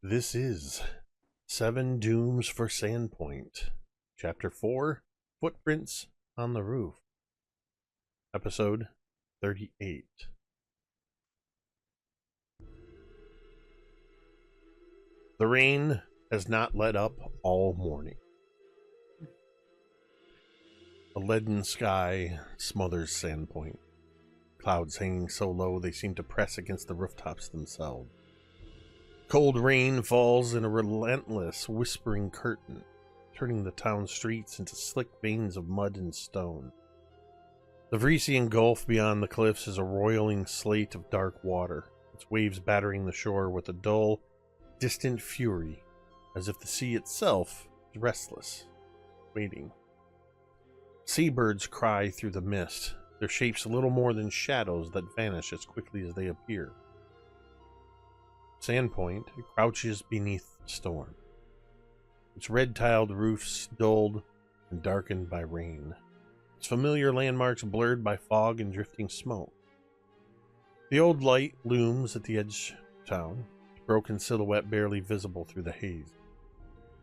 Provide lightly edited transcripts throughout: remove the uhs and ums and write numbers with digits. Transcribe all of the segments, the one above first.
This is Seven Dooms for Sandpoint, Chapter 4, Footprints on the Roof, Episode 38. The rain has not let up all morning. A leaden sky smothers Sandpoint, clouds hanging so low they seem to press against the rooftops themselves. Cold rain falls in a relentless, whispering curtain, turning the town streets into slick veins of mud and stone. The Vresian Gulf beyond the cliffs is a roiling slate of dark water, its waves battering the shore with a dull, distant fury, as if the sea itself is restless, waiting. Seabirds cry through the mist, their shapes little more than shadows that vanish as quickly as they appear. Sandpoint crouches beneath the storm, its red-tiled roofs dulled and darkened by rain, its familiar landmarks blurred by fog and drifting smoke. The old light looms at the edge of town, its broken silhouette barely visible through the haze,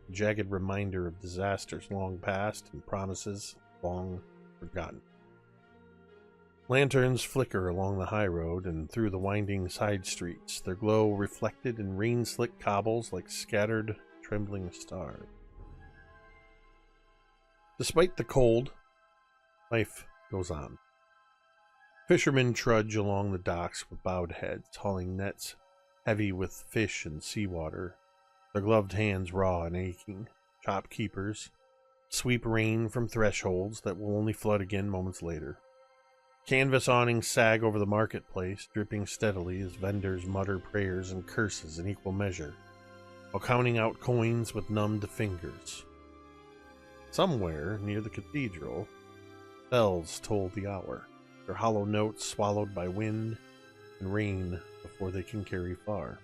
a jagged reminder of disasters long past and promises long forgotten. Lanterns flicker along the high road and through the winding side streets, their glow reflected in rain-slick cobbles like scattered, trembling stars. Despite the cold, life goes on. Fishermen trudge along the docks with bowed heads, hauling nets heavy with fish and seawater, their gloved hands raw and aching. Shopkeepers sweep rain from thresholds that will only flood again moments later. Canvas awnings sag over the marketplace, dripping steadily as vendors mutter prayers and curses in equal measure, while counting out coins with numbed fingers. Somewhere near the cathedral, bells toll the hour, their hollow notes swallowed by wind and rain before they can carry far.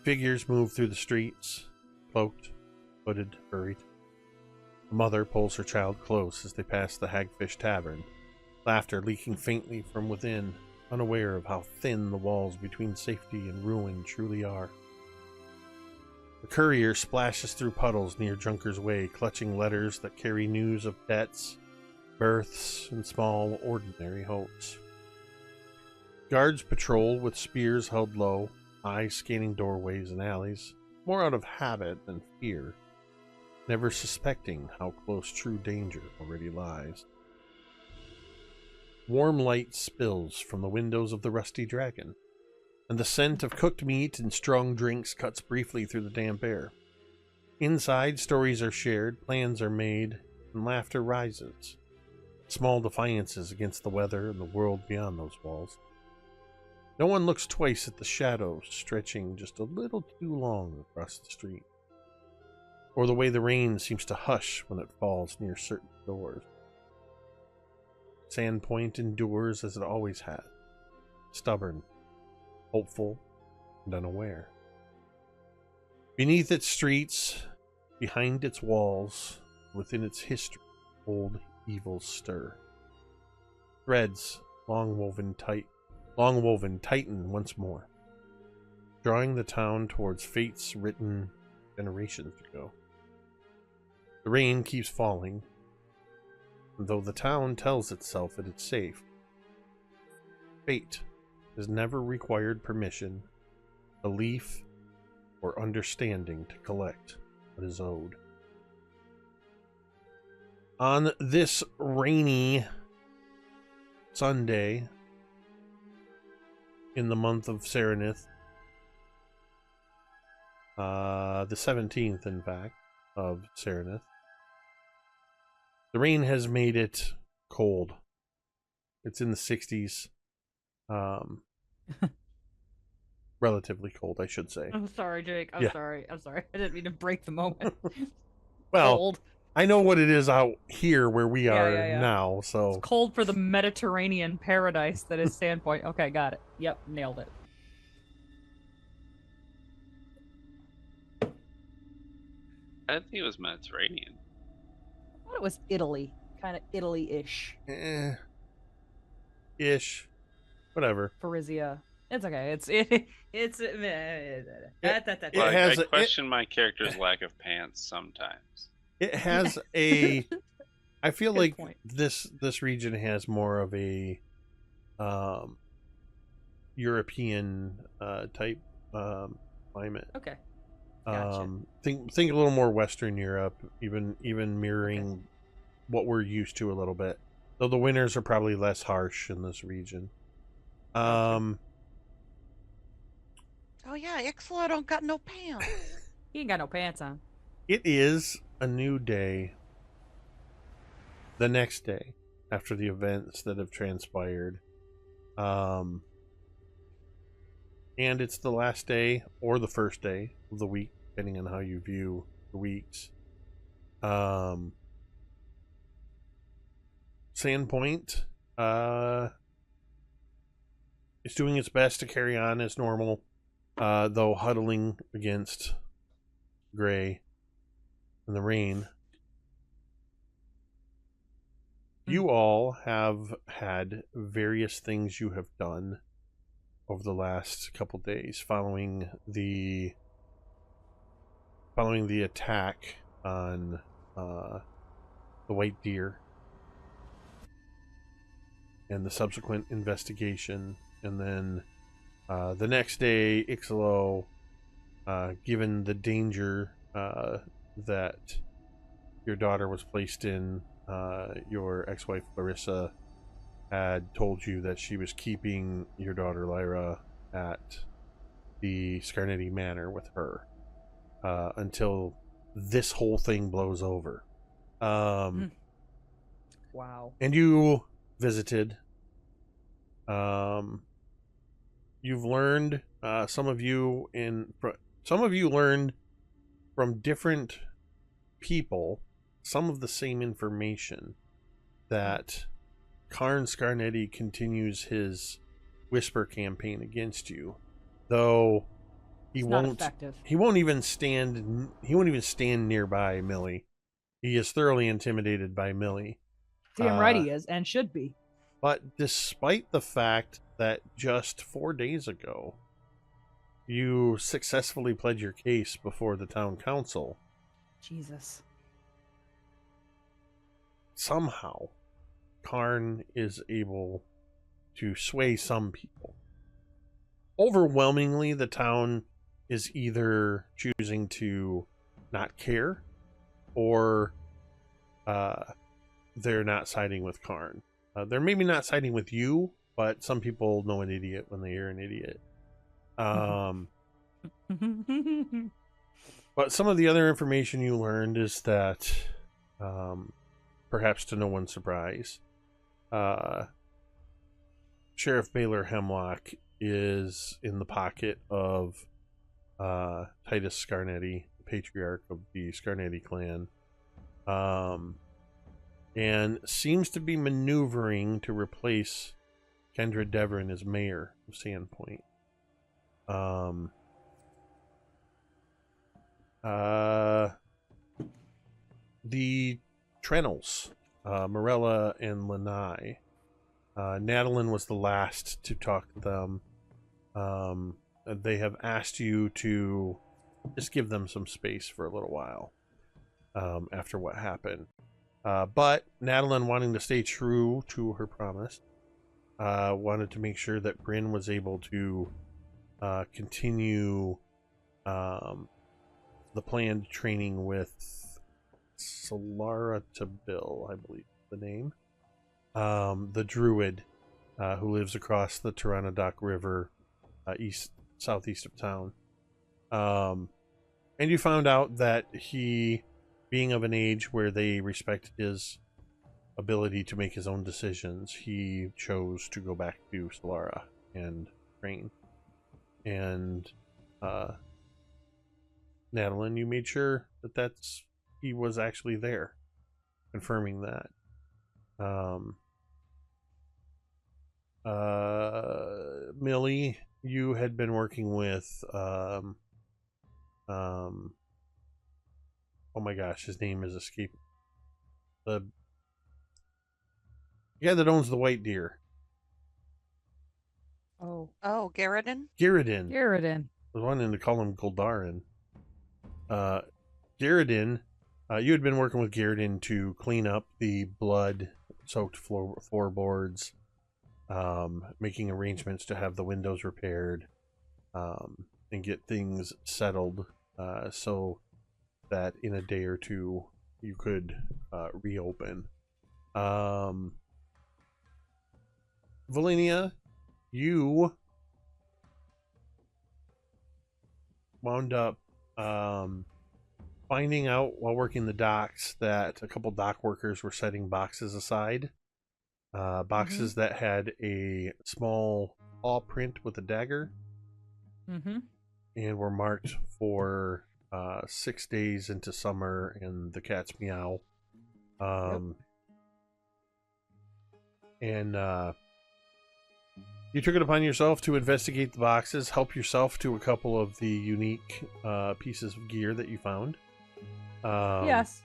Figures move through the streets, cloaked, hooded, hurried. A mother pulls her child close as they pass the Hagfish Tavern, laughter leaking faintly from within, unaware of how thin the walls between safety and ruin truly are. The courier splashes through puddles near Junker's Way, clutching letters that carry news of debts, births, and small, ordinary hopes. Guards patrol with spears held low, eyes scanning doorways and alleys, more out of habit than fear, never suspecting how close true danger already lies. Warm light spills from the windows of the Rusty Dragon, and the scent of cooked meat and strong drinks cuts briefly through the damp air. Inside, stories are shared, plans are made, and laughter rises. Small defiances against the weather and the world beyond those walls. No one looks twice at the shadows stretching just a little too long across the street, or the way the rain seems to hush when it falls near certain doors. Sandpoint endures as it always has, stubborn, hopeful, and unaware. Beneath its streets, behind its walls, within its history, old evils stir. Threads, long woven tighten once more, drawing the town towards fates written generations ago. The rain keeps falling, though the town tells itself it is safe. Fate has never required permission, belief, or understanding to collect what is owed. On this rainy Sunday in the month of Serenith, the 17th, in fact, of Serenith, the rain has made it cold. It's in the 60s. Relatively cold, I should say. I'm sorry, Jake. I'm sorry. I didn't mean to break the moment. Well, cold. I know what it is out here where we are now, so... It's cold for the Mediterranean paradise that is Sandpoint. Okay, got it. Yep, nailed it. I didn't think it was Mediterranean. I thought it was Italy. Kind of Italy-ish. Ish. Whatever. Frisia. It's okay. It's Well, has I a- question my character's lack of pants sometimes. It has a. I feel Good like point. this region has more of a European type climate. Okay. Gotcha. Think a little more Western Europe, even mirroring what we're used to a little bit. Though the winters are probably less harsh in this region. Gotcha. Oh yeah, Icselo don't got no pants. He ain't got no pants on. It is a new day. The next day, after the events that have transpired, and it's the last day or the first day of the week, depending on how you view the weeks. Sandpoint is doing its best to carry on as normal, though huddling against Gray in the rain. You all have had various things you have done over the last couple days following the attack on the white deer and the subsequent investigation, and then the next day, Icselo, given the danger that your daughter was placed in, your ex-wife Larissa had told you that she was keeping your daughter Lyra at the Scarnetti Manor with her until this whole thing blows over. Wow. And you visited. You've learned, some of you learned from different people some of the same information, that Kaeryn Scarnetti continues his whisper campaign against you, though he won't even stand nearby Millie. He is thoroughly intimidated by Millie. Damn right he is, and should be. But despite the fact that just 4 days ago you successfully pled your case before the town council, Jesus. somehow Kaeryn is able to sway some people. Overwhelmingly, the town is either choosing to not care, or they're not siding with Kaeryn. They're maybe not siding with you, but some people know an idiot when they hear an idiot. But some of the other information you learned is that, perhaps to no one's surprise, Sheriff Baylor Hemlock is in the pocket of Titus Scarnetti, the patriarch of the Scarnetti clan, and seems to be maneuvering to replace Kendra Devon as mayor of Sandpoint. The Trennels, Morella and Lanai. Natalin was the last to talk to them. They have asked you to just give them some space for a little while after what happened. But Natalin, wanting to stay true to her promise, wanted to make sure that Bryn was able to continue the planned training with Solara Tabil, I believe the name. The druid who lives across the Tyrannodok River, southeast of town. And you found out that he, being of an age where they respect his ability to make his own decisions, he chose to go back to Solara and train. And Natalin, you made sure that he was actually there, confirming that. Millie, you had been working with oh my gosh, his name is escaping. The guy that owns the white deer. Oh. Oh, Garridan? Garridan. Garridan. I was wanting to call him Goldarin. Garridan, you had been working with Garridan to clean up the blood-soaked floorboards, making arrangements to have the windows repaired, and get things settled so that in a day or two you could reopen. Velynia, you wound up finding out while working the docks that a couple dock workers were setting boxes aside. Boxes that had a small paw print with a dagger. And were marked for 6 days into summer and the cat's meow. And you took it upon yourself to investigate the boxes, help yourself to a couple of the unique pieces of gear that you found. Yes.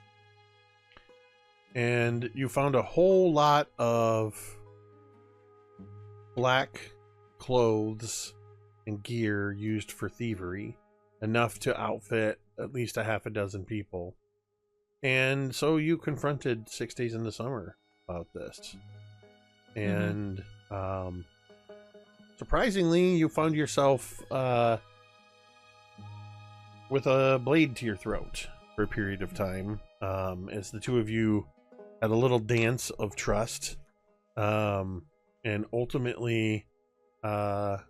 And you found a whole lot of black clothes and gear used for thievery, enough to outfit at least a half a dozen people. And so you confronted 6 days into summer about this. And surprisingly, you found yourself with a blade to your throat for a period of time, as the two of you had a little dance of trust, and ultimately Velynia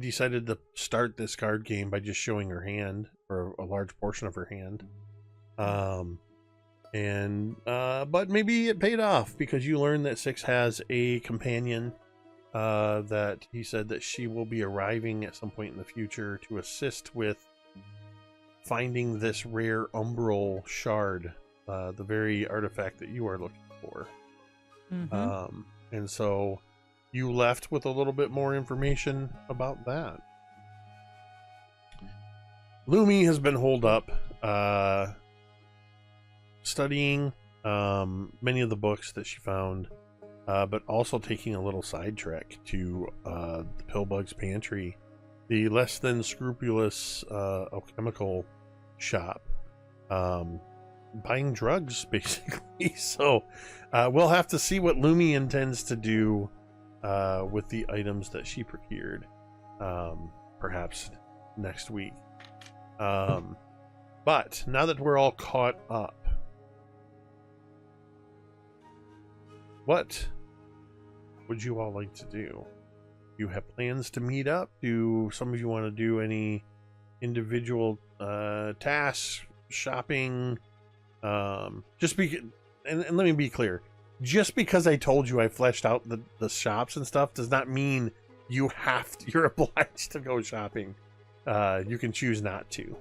decided to start this card game by just showing her hand, or a large portion of her hand. But maybe it paid off, because you learned that Six has a companion that he said that she will be arriving at some point in the future to assist with finding this rare umbral shard, the very artifact that you are looking for. And so you left with a little bit more information about that. Lumi has been holed up studying many of the books that she found, but also taking a little sidetrack to the Pillbug's Pantry, the less than scrupulous alchemical shop, buying drugs, basically. So we'll have to see what Lumi intends to do with the items that she procured, perhaps next week. But now that we're all caught up, what would you all like to do? You have plans to meet up? Do some of you want to do any individual tasks, shopping? And let me be clear. Just because I told you I fleshed out the shops and stuff does not mean you're obliged to go shopping. You can choose not to.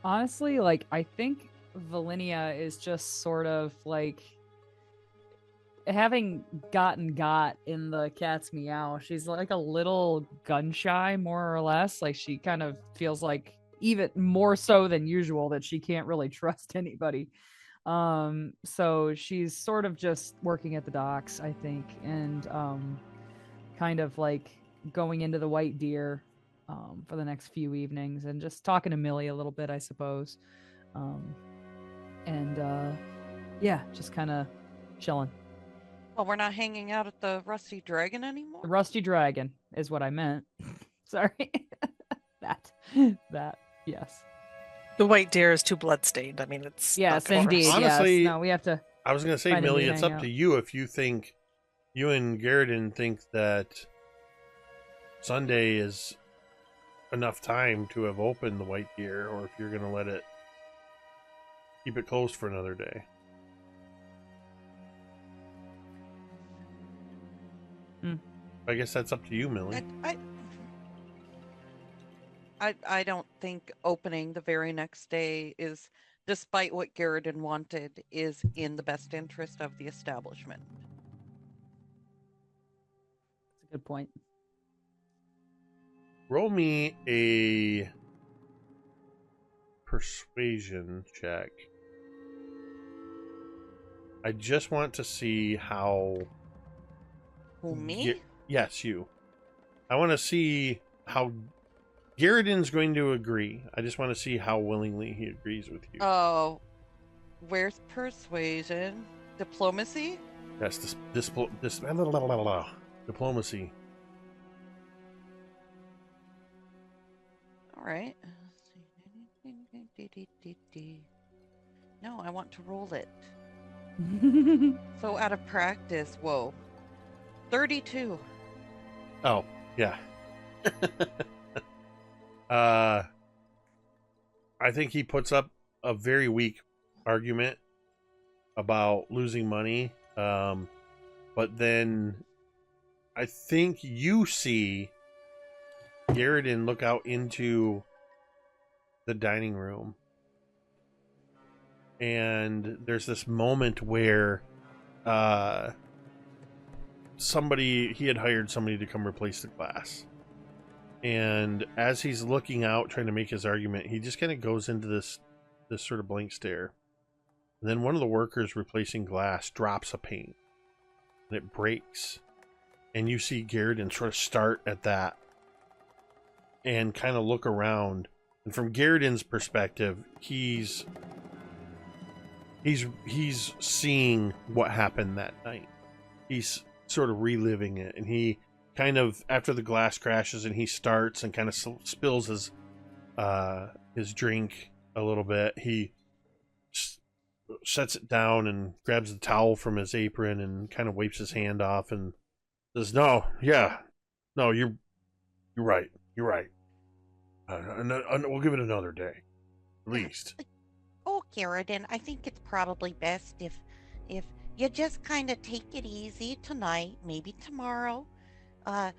Honestly, like, I think Velynia is just sort of like, having got in the cat's meow, she's like a little gun shy, more or less. Like, she kind of feels like, even more so than usual, that she can't really trust anybody. So she's sort of just working at the docks, I think, and kind of like going into the White Deer for the next few evenings, and just talking to Millie a little bit, I suppose. Yeah, just kind of chilling. Well, we're not hanging out at the Rusty Dragon anymore? The Rusty Dragon is what I meant. Sorry. That, yes. The White Deer is too bloodstained. I mean, it's yes, not indeed. for us. Honestly, yes. No, we have to. I was going to say, find a Millie, new it's up hangout. to you if you think, you and Garridan think that Sunday is enough time to have opened the White Deer, or if you're going to let it, keep it closed for another day. I guess that's up to you, Millie. I don't think opening the very next day is, despite what Garridan wanted, is in the best interest of the establishment. That's a good point. Roll me a persuasion check. I just want to see how. Who, me? Yes, you. I want to see how Garridan's going to agree. I just want to see how willingly he agrees with you. Oh, where's persuasion? Diplomacy? That's diplomacy. All right. No, I want to roll it. So out of practice, whoa. 32. Oh, yeah. I think he puts up a very weak argument about losing money. But then I think you see Garridan look out into the dining room. And there's this moment where he had hired somebody to come replace the glass. And as he's looking out, trying to make his argument, he just kind of goes into this sort of blank stare. And then one of the workers replacing glass drops a pane. And it breaks. And you see Garridan sort of start at that and kind of look around. And from Garridan's perspective, he's seeing what happened that night. He's sort of reliving it, and he kind of, after the glass crashes and he starts and kind of spills his drink a little bit, he sets it down and grabs the towel from his apron and kind of wipes his hand off and says, no, you're right. We'll give it another day, at least. Oh, Kaeryn, I think it's probably best if you just kind of take it easy tonight, maybe tomorrow, and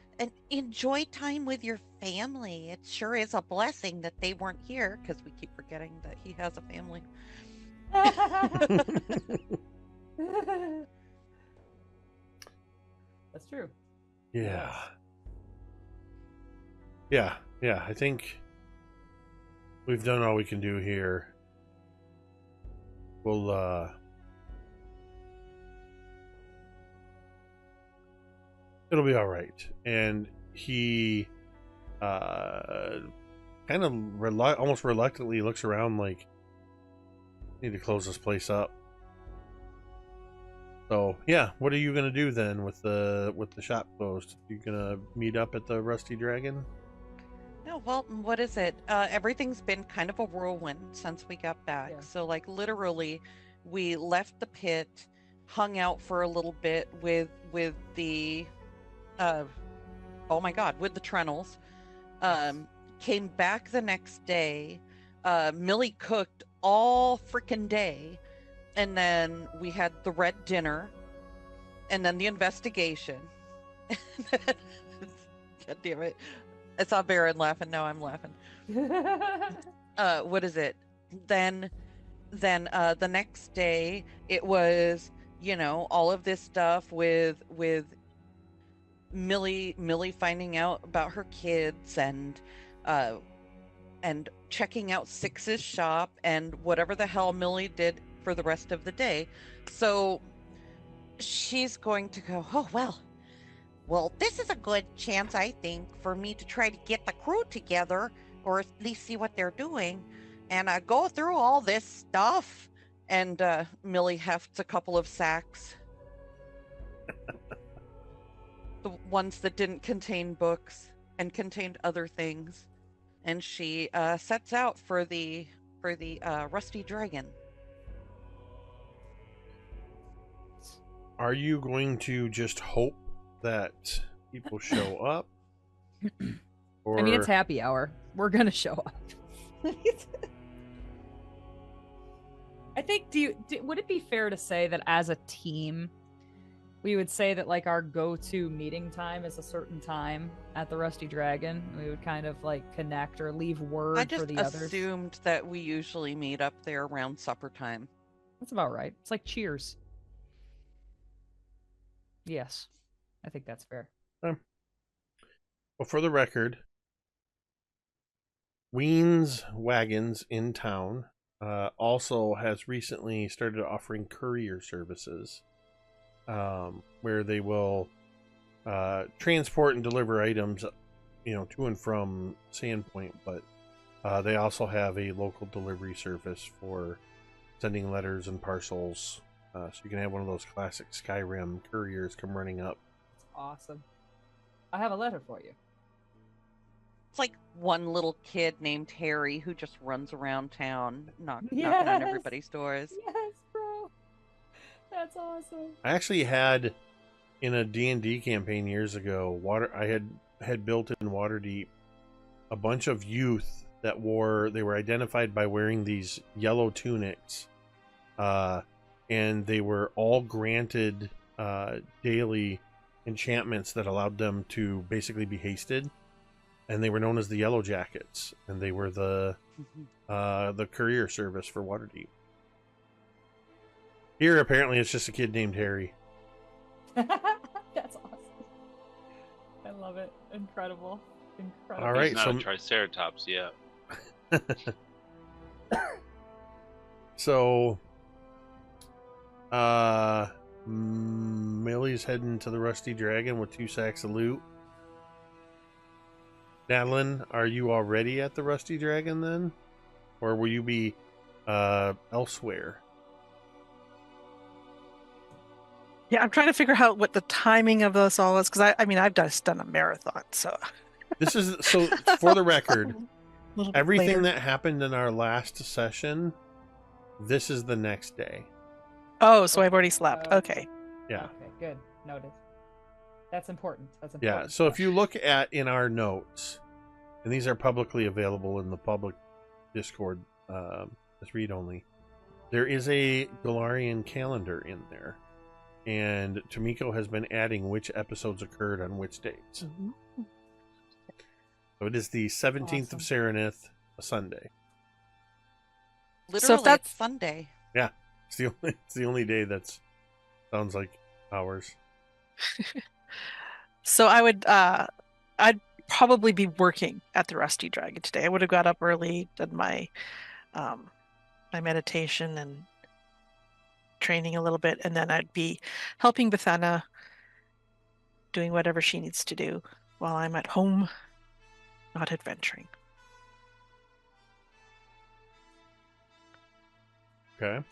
enjoy time with your family. It sure is a blessing that they weren't here, because we keep forgetting that he has a family. That's true. Yeah. I think we've done all we can do here. We'll it'll be all right. And he kind of almost reluctantly looks around like, need to close this place up. So yeah, what are you gonna do then with the shop closed? You gonna meet up at the Rusty Dragon? No, well, what is it? Everything's been kind of a whirlwind since we got back. Yeah. So, like, literally, we left the pit, hung out for a little bit with the, oh my God, with the Trennels. Came back the next day. Millie cooked all freaking day, and then we had the red dinner, and then the investigation. God damn it. I saw Baron laughing. Now I'm laughing. What is it? Then the next day it was, all of this stuff with Millie finding out about her kids and checking out Six's shop and whatever the hell Millie did for the rest of the day. So she's going to go, oh Well, this is a good chance, I think, for me to try to get the crew together, or at least see what they're doing, and go through all this stuff. And Millie hefts a couple of sacks. The ones that didn't contain books and contained other things. And she sets out for the Rusty Dragon. Are you going to just hope that people show up? Or... I mean, it's happy hour. We're gonna show up. I think. Would it be fair to say that as a team, we would say that like our go-to meeting time is a certain time at the Rusty Dragon? We would kind of like connect or leave word I for just the others. assumed that we usually meet up there around supper time. That's about right. It's like Cheers. Yes, I think that's fair. Well, for the record, Ween's wagons in town also has recently started offering courier services, where they will transport and deliver items, to and from Sandpoint, but they also have a local delivery service for sending letters and parcels. So you can have one of those classic Skyrim couriers come running up. Awesome. I have a letter for you. It's like one little kid named Harry who just runs around town, knocking on everybody's doors. Yes, bro. That's awesome. I actually had, in a D&D campaign years ago, I had built in Waterdeep a bunch of youth that they were identified by wearing these yellow tunics, and they were all granted daily enchantments that allowed them to basically be hasted, and they were known as the Yellow Jackets, and they were the courier service for Waterdeep. Here, apparently, it's just a kid named Harry. That's awesome. I love it. Incredible. All right, He's not a Triceratops yet. So, Millie's heading to the Rusty Dragon with 2 sacks of loot. Natalin, are you already at the Rusty Dragon then? Or will you be elsewhere? Yeah, I'm trying to figure out what the timing of this all is, because I've just done a marathon, so. This is, so for the record, A little bit everything later. that happened in our last session, this is the next day. Oh, so I've already slept. Okay. Yeah. Okay, good. Noted. That's important. Yeah, so if you look in our notes, and these are publicly available in the public Discord, as read only, there is a Galarian calendar in there, and Tamiko has been adding which episodes occurred on which dates. Mhm. So it is the 17th of Serenith, a Sunday. Literally, that's- it's Sunday. Yeah, it's the only day that's sounds like ours. So I'd probably be working at the Rusty Dragon today. I would have got up early, done my meditation and training a little bit, and then I'd be helping Bethana, doing whatever she needs to do while I'm at home, not adventuring. Okay.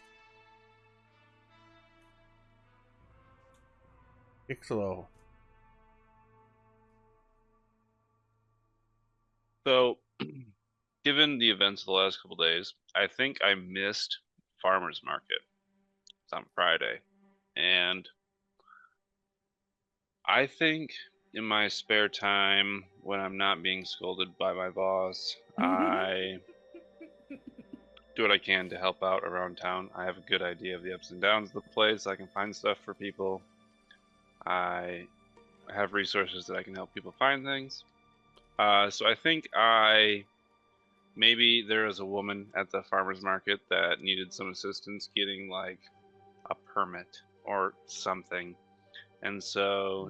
Icselo. So, given the events of the last couple days, I think I missed farmer's market. It's on Friday. And I think in my spare time, when I'm not being scolded by my boss, I do what I can to help out around town. I have a good idea of the ups and downs of the place. I can find stuff for people. I have resources that I can help people find things. So I think maybe there was a woman at the farmer's market that needed some assistance getting like a permit or something. And so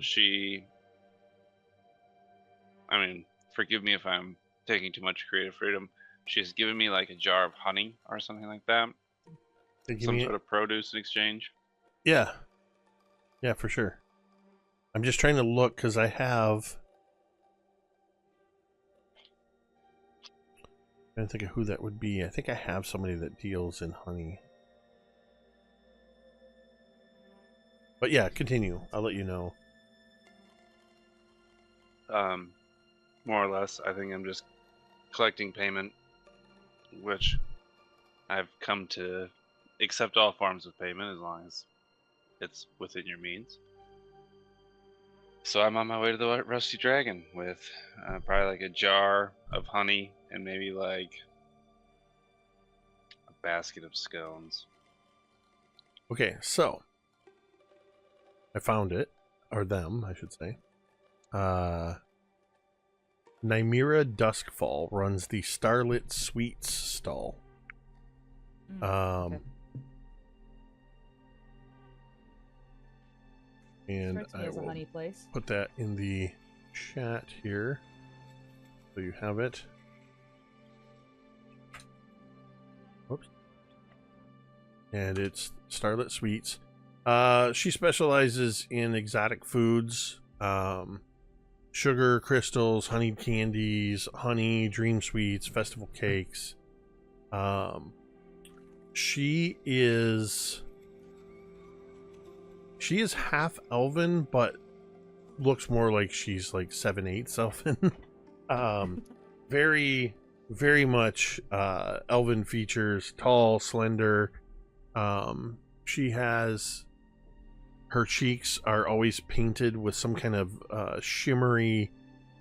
forgive me if I'm taking too much creative freedom. She's given me like a jar of honey or something like that. Some sort of produce in exchange. Yeah. Yeah, for sure. I'm just trying to look because I have... I don't think of who that would be. I think I have somebody that deals in honey. But yeah, continue. I'll let you know. More or less, I think I'm just collecting payment, which I've come to accept all forms of payment as long as it's within your means. So I'm on my way to the Rusty Dragon with probably like a jar of honey and maybe like a basket of scones. Okay, so I found it, or them, I should say. Nymira Duskfall runs the Starlit Sweets stall. Okay. And Strikes me I as a will honey place. put that in the chat here, so you have it. Oops. and it's Starlit Sweets. She specializes in exotic foods, sugar crystals, honeyed candies, honey, dream sweets, festival cakes. She is half elven, but looks more like she's like 7/8 elven. Very, very much elven features, tall, slender. She has, her cheeks are always painted with some kind of shimmery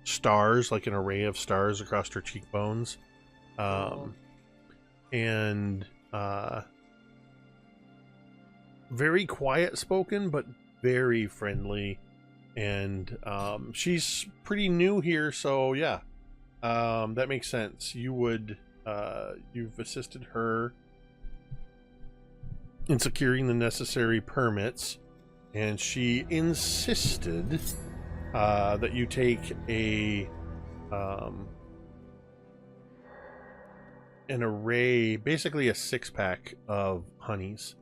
stars, like an array of stars across her cheekbones. And very quiet spoken, but very friendly. And she's pretty new here, so yeah, that makes sense. You've assisted her in securing the necessary permits, and she insisted that you take an array, basically a 6-pack of honeys,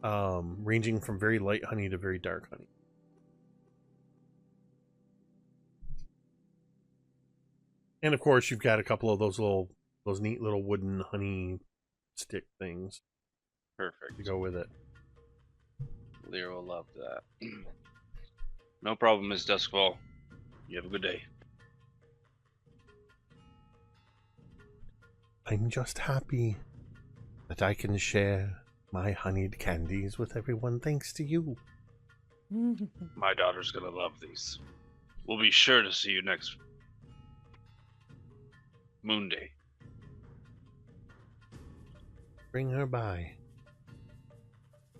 ranging from very light honey to very dark honey. And of course, you've got a couple of those neat little wooden honey stick things. Perfect. To go with it. Lear will love that. No problem, Miss Duskfall. You have a good day. I'm just happy that I can share my honeyed candies with everyone thanks to you. My daughter's gonna love these. We'll be sure to see you next Moon Day. Bring her by.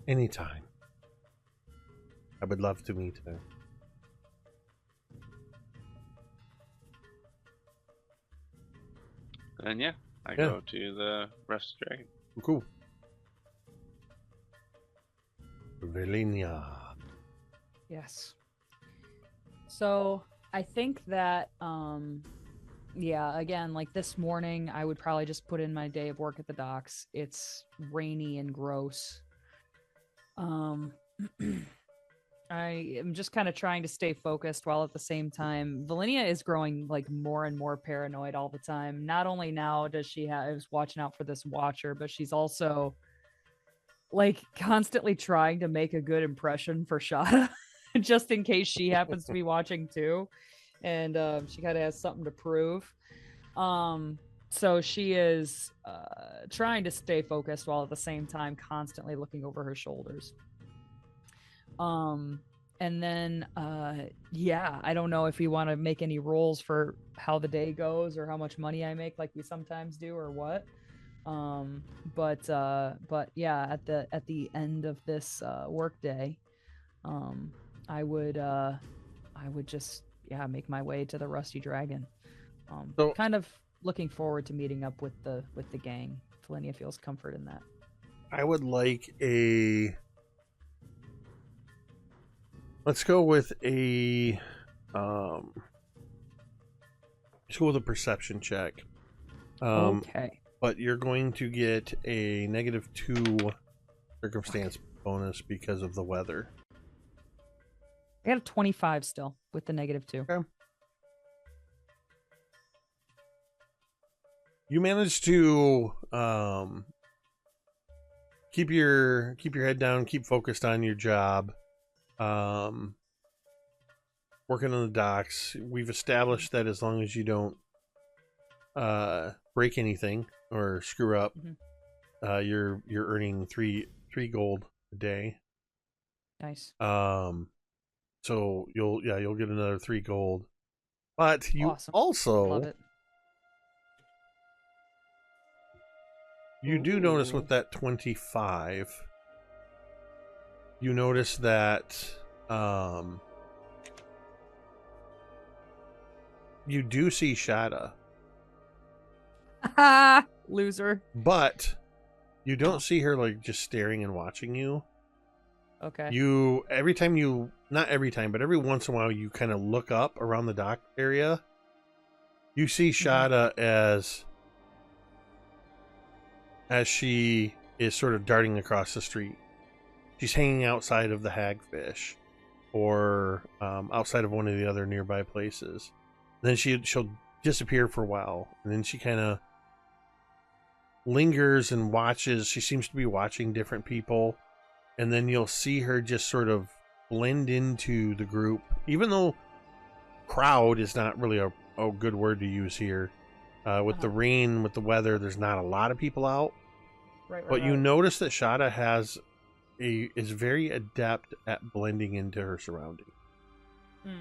Anytime. I would love to meet her. And yeah, I go to the Rest Dragon. Cool. Velynia. Yes. So I think that yeah, again, like this morning I would probably just put in my day of work at the docks. It's rainy and gross. I am just kind of trying to stay focused while at the same time Velynia is growing like more and more paranoid all the time. Not only now does she is watching out for this watcher, but she's also like constantly trying to make a good impression for Shada just in case she happens to be watching too. And she kind of has something to prove. So she is trying to stay focused while at the same time constantly looking over her shoulders. And then yeah, I don't know if you want to make any rolls for how the day goes or how much money I make like we sometimes do or what. But yeah, at the end of this work day, I would just make my way to the Rusty Dragon. So, kind of looking forward to meeting up with the gang. Velynia feels comfort in that. I would like let's go with a perception check. Okay. But you're going to get a -2 circumstance bonus because of the weather. I got a 25 still with the -2. Okay. You managed to keep your head down, keep focused on your job. Working on the docks. We've established that as long as you don't break anything or screw up, you're earning three gold a day. Nice. So you'll get another 3 gold. But you Awesome. also Love it. You do notice with that 25, you notice that you do see Shada. Loser. But you don't see her like just staring and watching you. Okay. Not every time, but every once in a while you kind of look up around the dock area. You see Shada as she is sort of darting across the street. She's hanging outside of the Hagfish, or outside of one of the other nearby places. Then she'll disappear for a while, and then she kind of lingers and watches. She seems to be watching different people, and then you'll see her just sort of blend into the group, even though crowd is not really a good word to use here. With the rain, with the weather, there's not a lot of people out. But you notice that Shada is very adept at blending into her surrounding.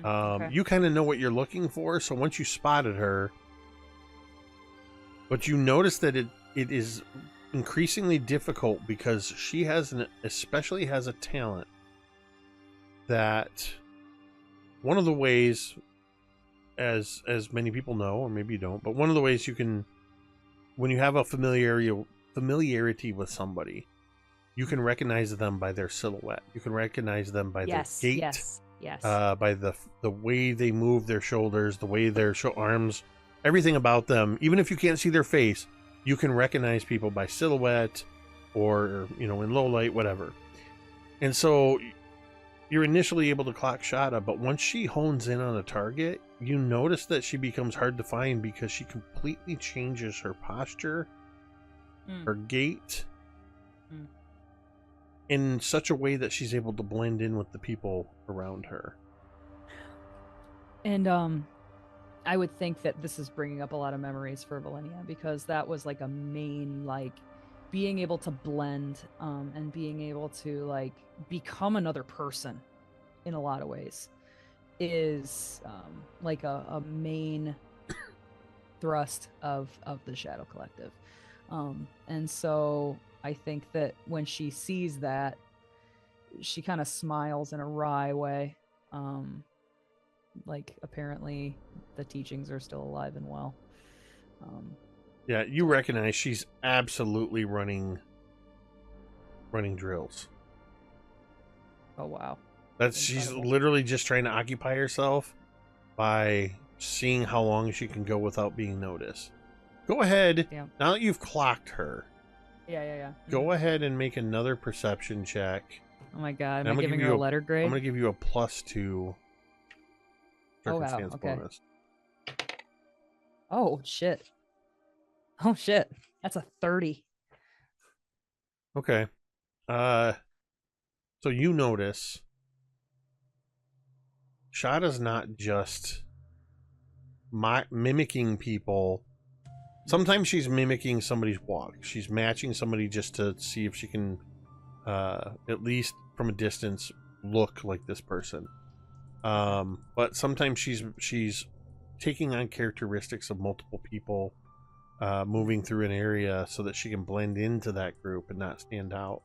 Okay. You kind of know what you're looking for, so once you spotted her, but you notice that it is increasingly difficult because she especially has a talent that one of the ways, as many people know, or maybe you don't, but one of the ways you can, when you have a familiarity with somebody, you can recognize them by their silhouette. You can recognize them by their gait, yes. by the way they move their shoulders, the way their arms, everything about them. Even if you can't see their face, you can recognize people by silhouette, or in low light, whatever. And so you're initially able to clock Shada, but once she hones in on a target, you notice that she becomes hard to find because she completely changes her posture, her gait, in such a way that she's able to blend in with the people around her. And I would think that this is bringing up a lot of memories for Velynia, because that was like a main, like, being able to blend and being able to like become another person in a lot of ways is like a main thrust of the Shadow Collective. And so I think that when she sees that, she kind of smiles in a wry way. Like, apparently the teachings are still alive and well. Yeah, you recognize she's absolutely running drills. Oh, wow. She's literally just trying to occupy herself by seeing how long she can go without being noticed. Go ahead. Yeah. Now that you've clocked her. Yeah. Go ahead and make another perception check. Oh my god, And am I giving her a letter grade? I'm going to give you a +2 circumstance bonus. Oh, shit. That's a 30. Okay. So you notice Shada's not just mimicking people. Sometimes she's mimicking somebody's walk. She's matching somebody just to see if she can, at least from a distance, look like this person. But sometimes she's taking on characteristics of multiple people, moving through an area so that she can blend into that group and not stand out.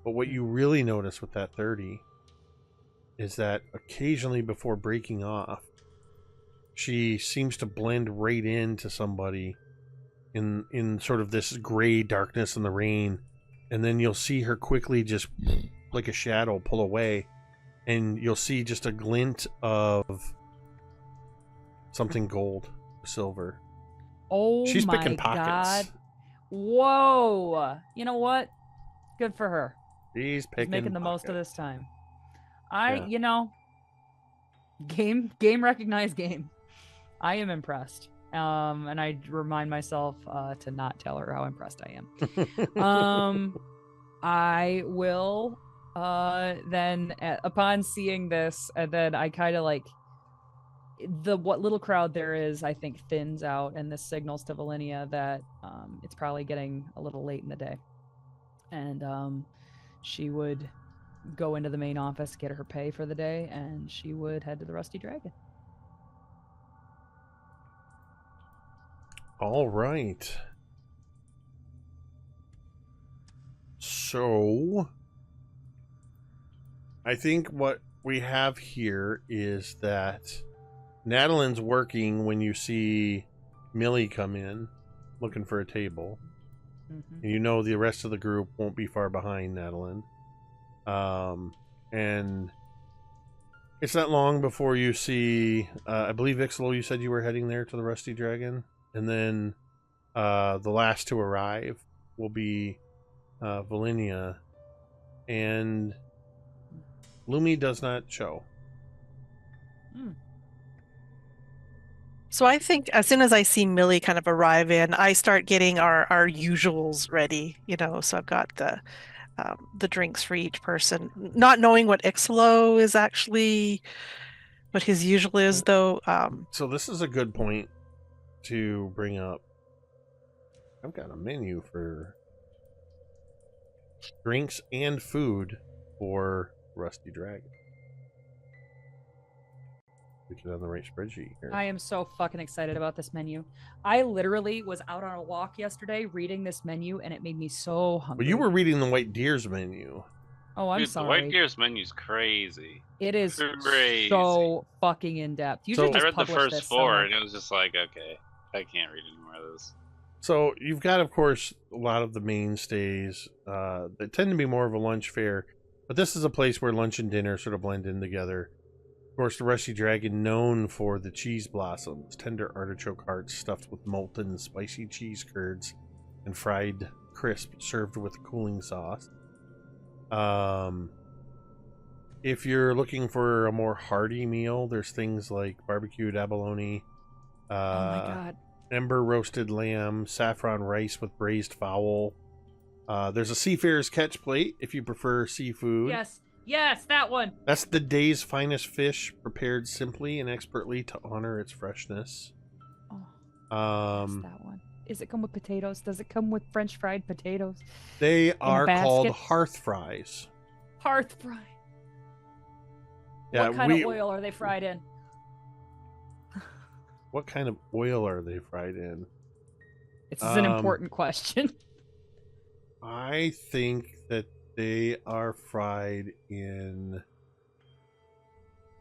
But what you really notice with that 30 is that occasionally, before breaking off, she seems to blend right into somebody in sort of this gray darkness in the rain, and then you'll see her quickly, just like a shadow, pull away, and you'll see just a glint of something gold, silver. Oh, she's my picking pockets. God. Whoa. You know what? Good for her. She's making the most of this time. Yeah. Game recognized game. I am impressed. And I remind myself to not tell her how impressed I am. I will then upon seeing this, and then I kind of like what little crowd there is, I think, thins out, and this signals to Velynia that it's probably getting a little late in the day, and she would go into the main office, get her pay for the day, and she would head to the Rusty Dragon. All right. So I think what we have here is that Natalin's working when you see Millie come in looking for a table. Mm-hmm. And you know the rest of the group won't be far behind Natalin. And it's not long before you see, I believe, Icselo, you said you were heading there to the Rusty Dragon. And then the last to arrive will be Velynia, and Lumi does not show. So I think as soon as I see Millie kind of arrive in, I start getting our usuals ready, so I've got the drinks for each person, not knowing what Icselo is actually, what his usual is though. So this is a good point to bring up. I've got a menu for drinks and food for Rusty Dragon. We get on the right spreadsheet here. I am so fucking excited about this menu. I literally was out on a walk yesterday reading this menu, and it made me so hungry. Well, you were reading the White Deer's menu. Oh, I'm Dude, sorry. The White Deer's menu's crazy. It is Crazy. so fucking in depth. You So- should just I read the publish first this 4 somewhere. and it was just like, okay, I can't read any more of this. So you've got, of course, a lot of the mainstays that tend to be more of a lunch fare, but this is a place where lunch and dinner sort of blend in together. Of course, the Rusty Dragon, known for the cheese blossoms, tender artichoke hearts stuffed with molten spicy cheese curds and fried crisp served with cooling sauce. If you're looking for a more hearty meal, there's things like barbecued abalone, Oh my god. ember roasted lamb, saffron rice with braised fowl. There's a seafarer's catch plate if you prefer seafood. Yes, that one. That's the day's finest fish, prepared simply and expertly to honor its freshness. Oh, Um, yes, that one. Does it come with potatoes? Does it come with French fried potatoes? they are basket? called hearth fries. Hearth fry. Yeah, What kind of oil are they fried in? What kind of oil are they fried in? This is an important question. I think that they are fried in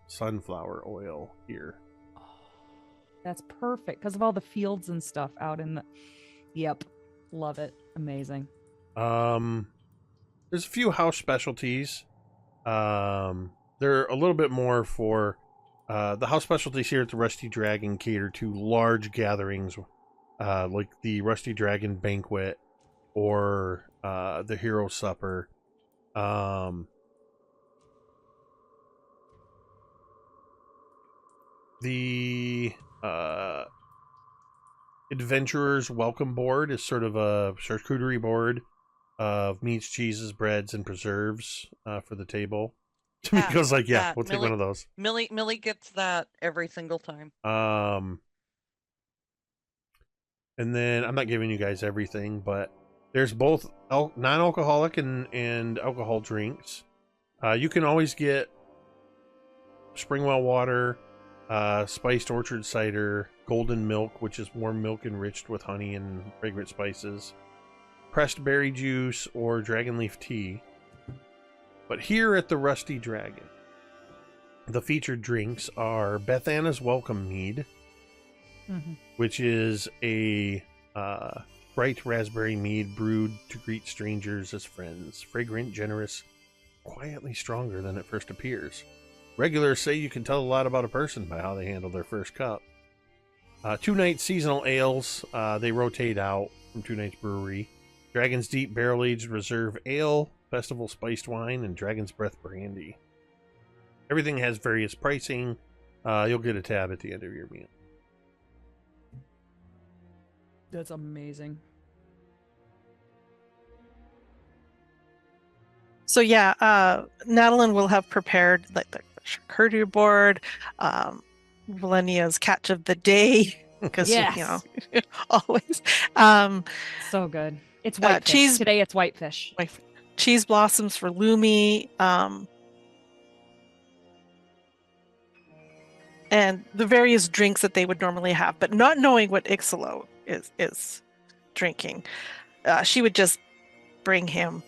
sunflower oil here. That's perfect because of all the fields and stuff out in the. Yep, love it. Amazing. There's a few house specialties. They're a little bit more for the house specialties here at the Rusty Dragon cater to large gatherings, like the Rusty Dragon banquet or the Hero Supper. The Adventurer's Welcome Board is sort of a charcuterie board of meats, cheeses, breads, and preserves for the table. Tamiko's like, yeah, we'll take one of those. Millie gets that every single time. And then I'm not giving you guys everything, but there's both non-alcoholic and alcohol drinks. You can always get Springwell water, spiced orchard cider, golden milk, which is warm milk enriched with honey and fragrant spices, pressed berry juice, or dragon leaf tea. But here at the Rusty Dragon, the featured drinks are Beth Anna's Welcome Mead, which is a bright raspberry mead brewed to greet strangers as friends. Fragrant, generous, quietly stronger than it first appears. Regulars say you can tell a lot about a person by how they handle their first cup. 2 Nights seasonal ales, they rotate out from 2 Nights Brewery. Dragon's Deep barrel-aged reserve ale, festival spiced wine, and Dragon's Breath brandy. Everything has various pricing. You'll get a tab at the end of your meal. That's amazing. So yeah, Natalin will have prepared like the charcuterie board, Velynia's catch of the day, because Yes. always. So good. It's whitefish. Cheese. Today it's whitefish. Cheese blossoms for Lumi, and the various drinks that they would normally have, but not knowing what Icselo is drinking, she would just bring him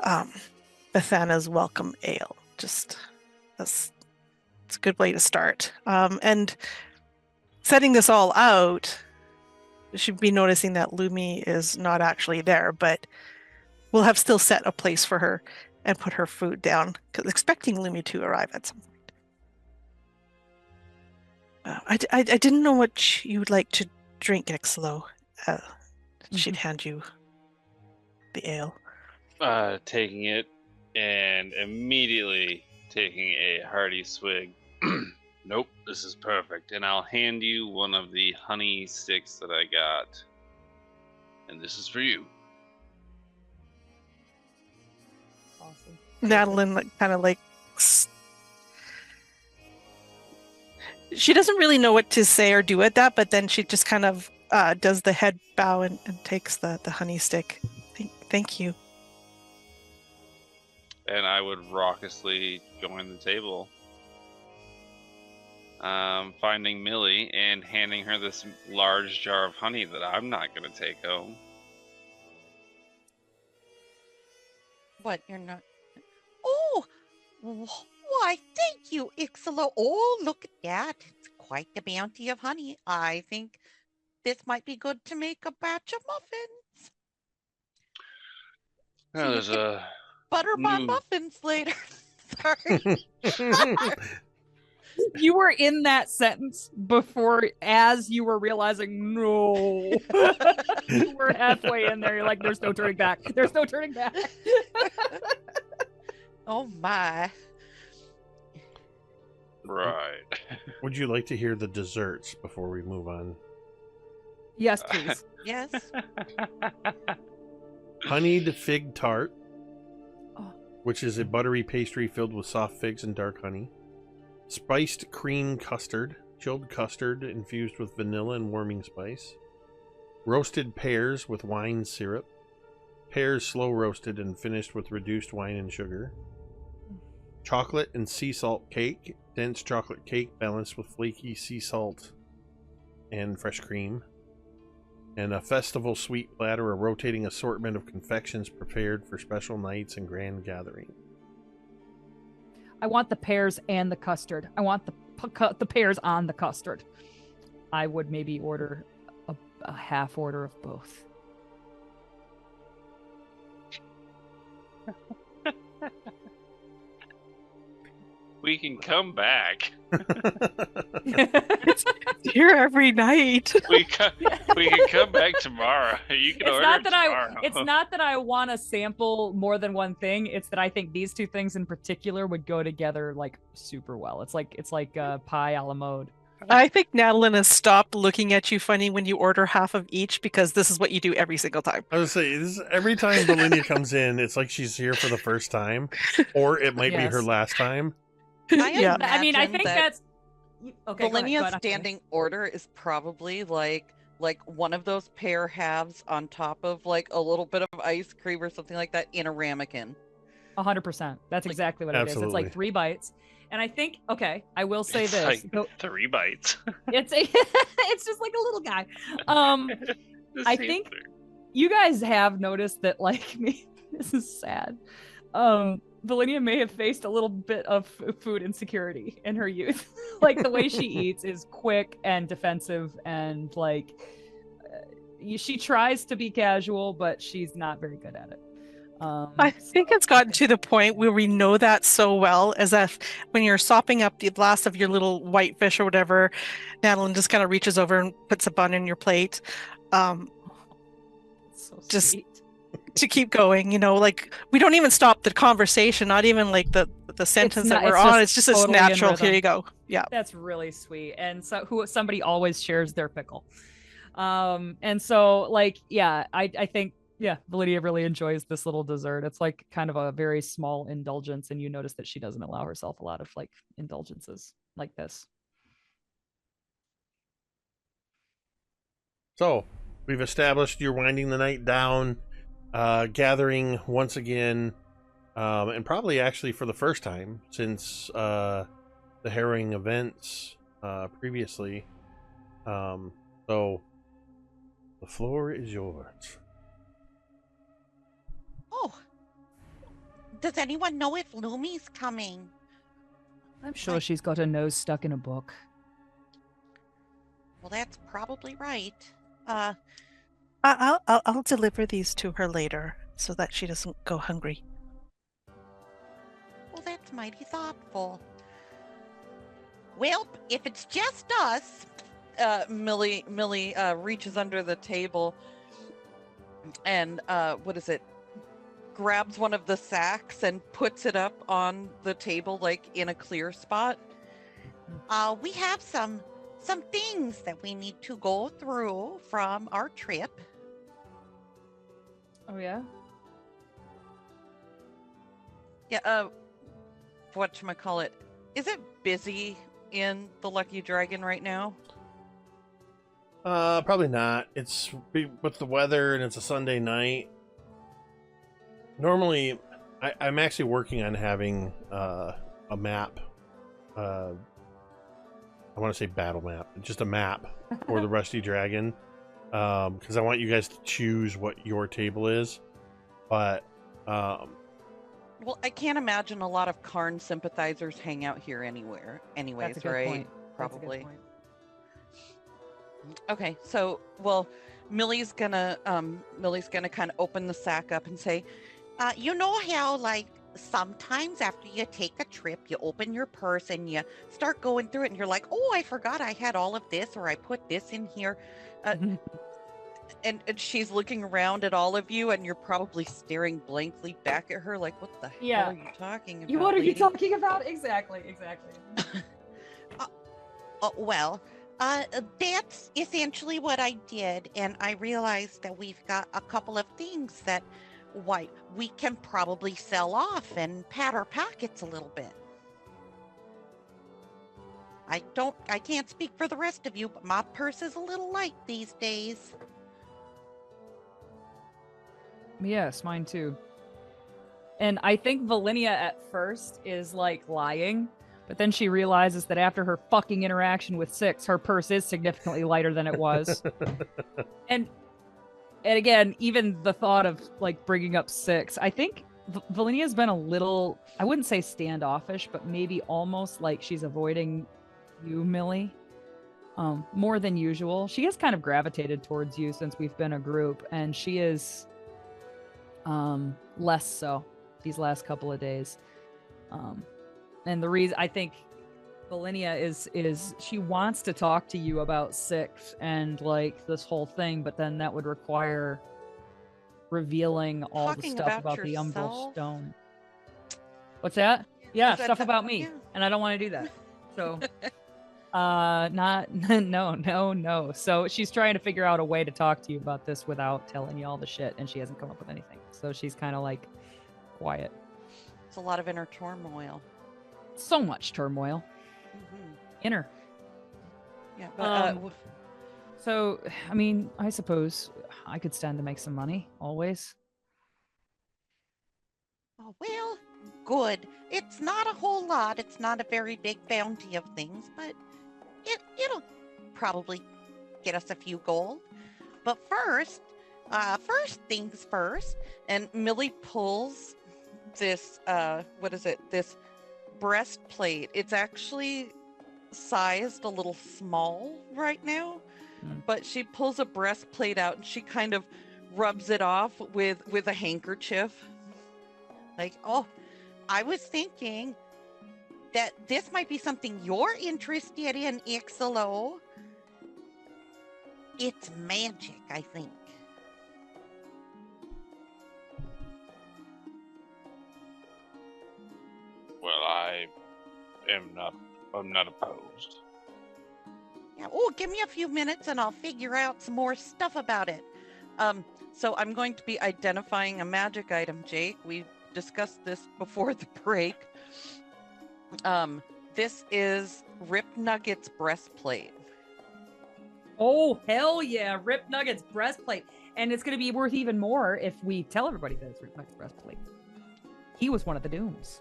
Beth Anna's Welcome Ale. It's a good way to start. And setting this all out, you should be noticing that Lumi is not actually there, but we'll have still set a place for her and put her food down, because expecting Lumi to arrive at some point. I didn't know what you would like to drink, Icselo. She'd hand you the ale. Taking it and immediately taking a hearty swig. Nope, this is perfect. And I'll hand you one of the honey sticks that I got. And this is for you. Awesome. Natalin kind of like she doesn't really know what to say or do at that, but then she just kind of does the head bow and takes the honey stick. Thank you. And I would raucously join the table, finding Millie and handing her this large jar of honey that I'm not going to take home. What, you're not? Oh, why, thank you, Icselo. Oh, look at that. It's quite the bounty of honey. I think this might be good to make a batch of muffins. Well, there's a Butter my muffins later. Sorry. You were in that sentence before, as you were realizing, no. You were halfway in there. You're like, there's no turning back. There's no turning back. Oh, my. right. Would you like to hear the desserts before we move on? Yes, please. Yes. Honeyed fig tart, Oh. which is a buttery pastry filled with soft figs and dark honey. Spiced cream custard, chilled custard infused with vanilla and warming spice. Roasted pears with wine syrup. Pears slow roasted and finished with reduced wine and sugar. Chocolate and sea salt cake, dense chocolate cake balanced with flaky sea salt and fresh cream. And a festival sweet platter, a rotating assortment of confections prepared for special nights and grand gathering. I want the pears and the custard. I want the pears on the custard. I would maybe order a half order of both. We can come back. It's here every night. We can come back tomorrow. You can order tomorrow. It's not that I want to sample more than one thing. It's that I think these two things in particular would go together like super well. It's like pie a la mode. I think Natalin has stopped looking at you funny when you order half of each because this is what you do every single time. I was saying, every time Velynia comes in, it's like she's here for the first time, or it might be her last time. Yeah. I mean, I think that's okay. Velynia's standing order is probably like one of those pear halves on top of like a little bit of ice cream or something like that in a ramekin. 100%. That's exactly what it is. It's like 3 bites. And I think, okay, I will say It's this. like 3 bites. It's just like a little guy. I think you guys have noticed that, like me, this is sad. Velynia may have faced a little bit of food insecurity in her youth. Like the way she eats is quick and defensive, and like she tries to be casual, but she's not very good at it. I think it's gotten to the point where we know that so well, as if when you're sopping up the last of your little white fish or whatever, Natalin just kind of reaches over and puts a bun in your plate. So just sweet. to keep going, you know, like we don't even stop the conversation, not even like the sentence that we're on. It's just totally as natural. in rhythm. Here you go. Yeah. That's really sweet. And so somebody always shares their pickle. And so like, yeah, I think, yeah, Velynia really enjoys this little dessert. It's like kind of a very small indulgence, and you notice that she doesn't allow herself a lot of like indulgences like this. So, we've established you're winding the night down, gathering once again, and probably actually for the first time since the harrowing events previously. So, the floor is yours. Oh, does anyone know if Lumi's coming? I'm sure she's got her nose stuck in a book. Well, that's probably right. I'll deliver these to her later so that she doesn't go hungry. Well, that's mighty thoughtful. Well, if it's just us, Millie reaches under the table and what is it? grabs one of the sacks and puts it up on the table, like in a clear spot. We have some things that we need to go through from our trip. Oh yeah. Yeah. Whatchamacallit? Is it busy in the Lucky Dragon right now? Probably not. It's with the weather and it's a Sunday night. Normally, I'm actually working on having a map. I want to say battle map, just a map for the Rusty Dragon, because I want you guys to choose what your table is. But well, I can't imagine a lot of Karn sympathizers hang out here anyways, That's a good right? point. That's a good Probably. point. Okay, so Millie's gonna kind of open the sack up and say, You know how, like, sometimes after you take a trip, you open your purse and you start going through it and you're like, oh, I forgot I had all of this, or I put this in here. and she's looking around at all of you and you're probably staring blankly back at her like, what the Yeah. hell are you talking about? What are you lady?" talking about? Exactly. Well, that's essentially what I did, and I realized that we've got a couple of things that we can probably sell off and pad our pockets a little bit. I can't speak for the rest of you, but my purse is a little light these days. Yes, mine too. And I think Velynia at first is like lying, but then she realizes that after her fucking interaction with Six, her purse is significantly lighter than it was. and again, even the thought of like bringing up Six, I think Velynia's been a little, I wouldn't say standoffish, but maybe almost like she's avoiding you, Millie, more than usual. She has kind of gravitated towards you since we've been a group, and she is less so these last couple of days. And the reason I think Velynia is she wants to talk to you about Six and like this whole thing, but then that would require revealing all Talking the stuff about the yourself? Umbral Stone. What's that? Yeah, Is that stuff the- about me, yeah. and I don't want to do that. So, no. So she's trying to figure out a way to talk to you about this without telling you all the shit, and she hasn't come up with anything. So she's kind of like quiet. It's a lot of inner turmoil. So much turmoil. Mhm. Inner. Yeah, but So, I mean, I suppose I could stand to make some money, always. Oh, well, good. It's not a whole lot. It's not a very big bounty of things, but it'll probably get us a few gold. But first things first. and Millie pulls this this breastplate. It's actually sized a little small right now, but she pulls a breastplate out and she kind of rubs it off with a handkerchief. Like, oh, I was thinking that this might be something you're interested in, Icselo. It's magic, I think. Well, I'm not opposed. Yeah, oh, give me a few minutes and I'll figure out some more stuff about it. So I'm going to be identifying a magic item, Jake. We discussed this before the break. This is Rip Nugget's breastplate. Oh, hell yeah. Rip Nugget's breastplate. And it's going to be worth even more if we tell everybody that it's Rip Nugget's breastplate. He was one of the Dooms.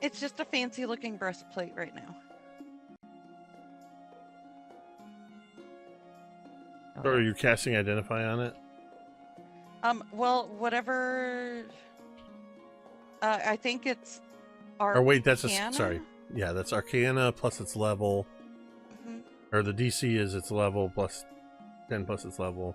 It's just a fancy looking breastplate right now. Or are you casting Identify on it? Well, whatever. I think it's Arcana. Or wait, that's sorry. Yeah, that's Arcana plus its level. Mhm. Or the DC is its level plus 10 plus its level.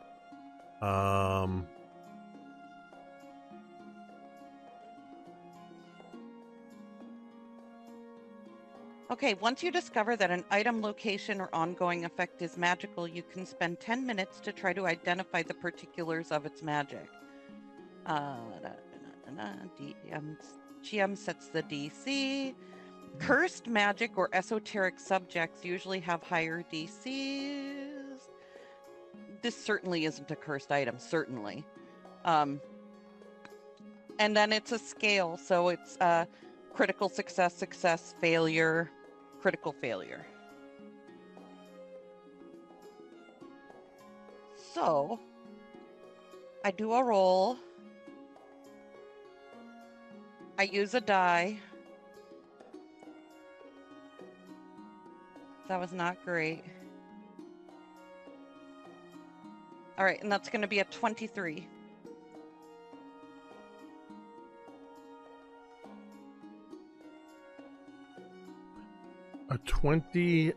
Okay, once you discover that an item, location, or ongoing effect is magical, you can spend 10 minutes to try to identify the particulars of its magic. GM sets the DC. Cursed magic or esoteric subjects usually have higher DCs. This certainly isn't a cursed item, certainly. And then it's a scale, so it's critical success, success, failure, critical failure. So, I do a roll. I use a die. That was not great. All right, and that's going to be a 23. A 23.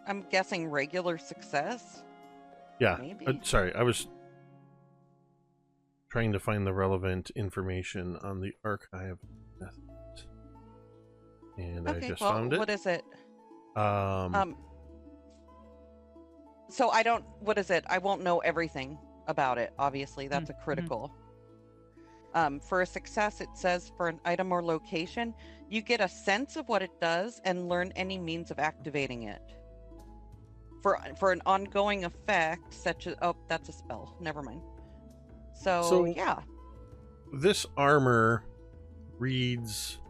I'm guessing regular success. Yeah. Maybe. Sorry, I was trying to find the relevant information on the archive methods. And Okay, I just well, found it. what is it? Um, So I don't. What is it? I won't know everything about it. Obviously, that's a critical. For a success, it says for an item or location, you get a sense of what it does and learn any means of activating it. For an ongoing effect, such as that's a spell. Never mind. So yeah, this armor reads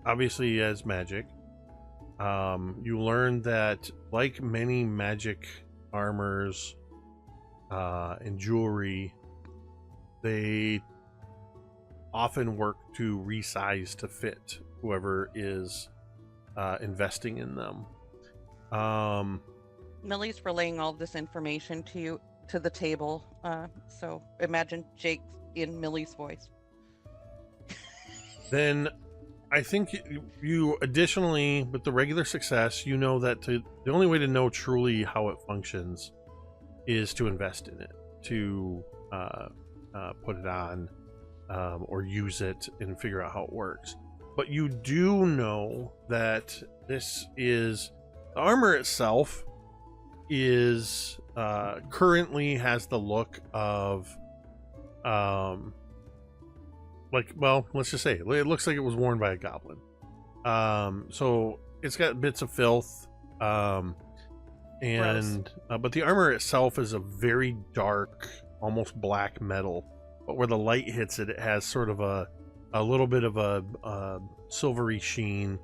obviously as magic. You learn that, like many magic armors and jewelry, they often work to resize to fit whoever is investing in them. Millie's relaying all this information to the table. So imagine Jake in Millie's voice. Then I think you additionally, with the regular success, you know that the only way to know truly how it functions is to invest in it, to put it on or use it and figure out how it works. But you do know that this is, the armor itself is currently has the look of like, well, let's just say it looks like it was worn by a goblin. So it's got bits of filth, but the armor itself is a very dark, almost black metal. But where the light hits it, it has sort of a little bit of a silvery sheen.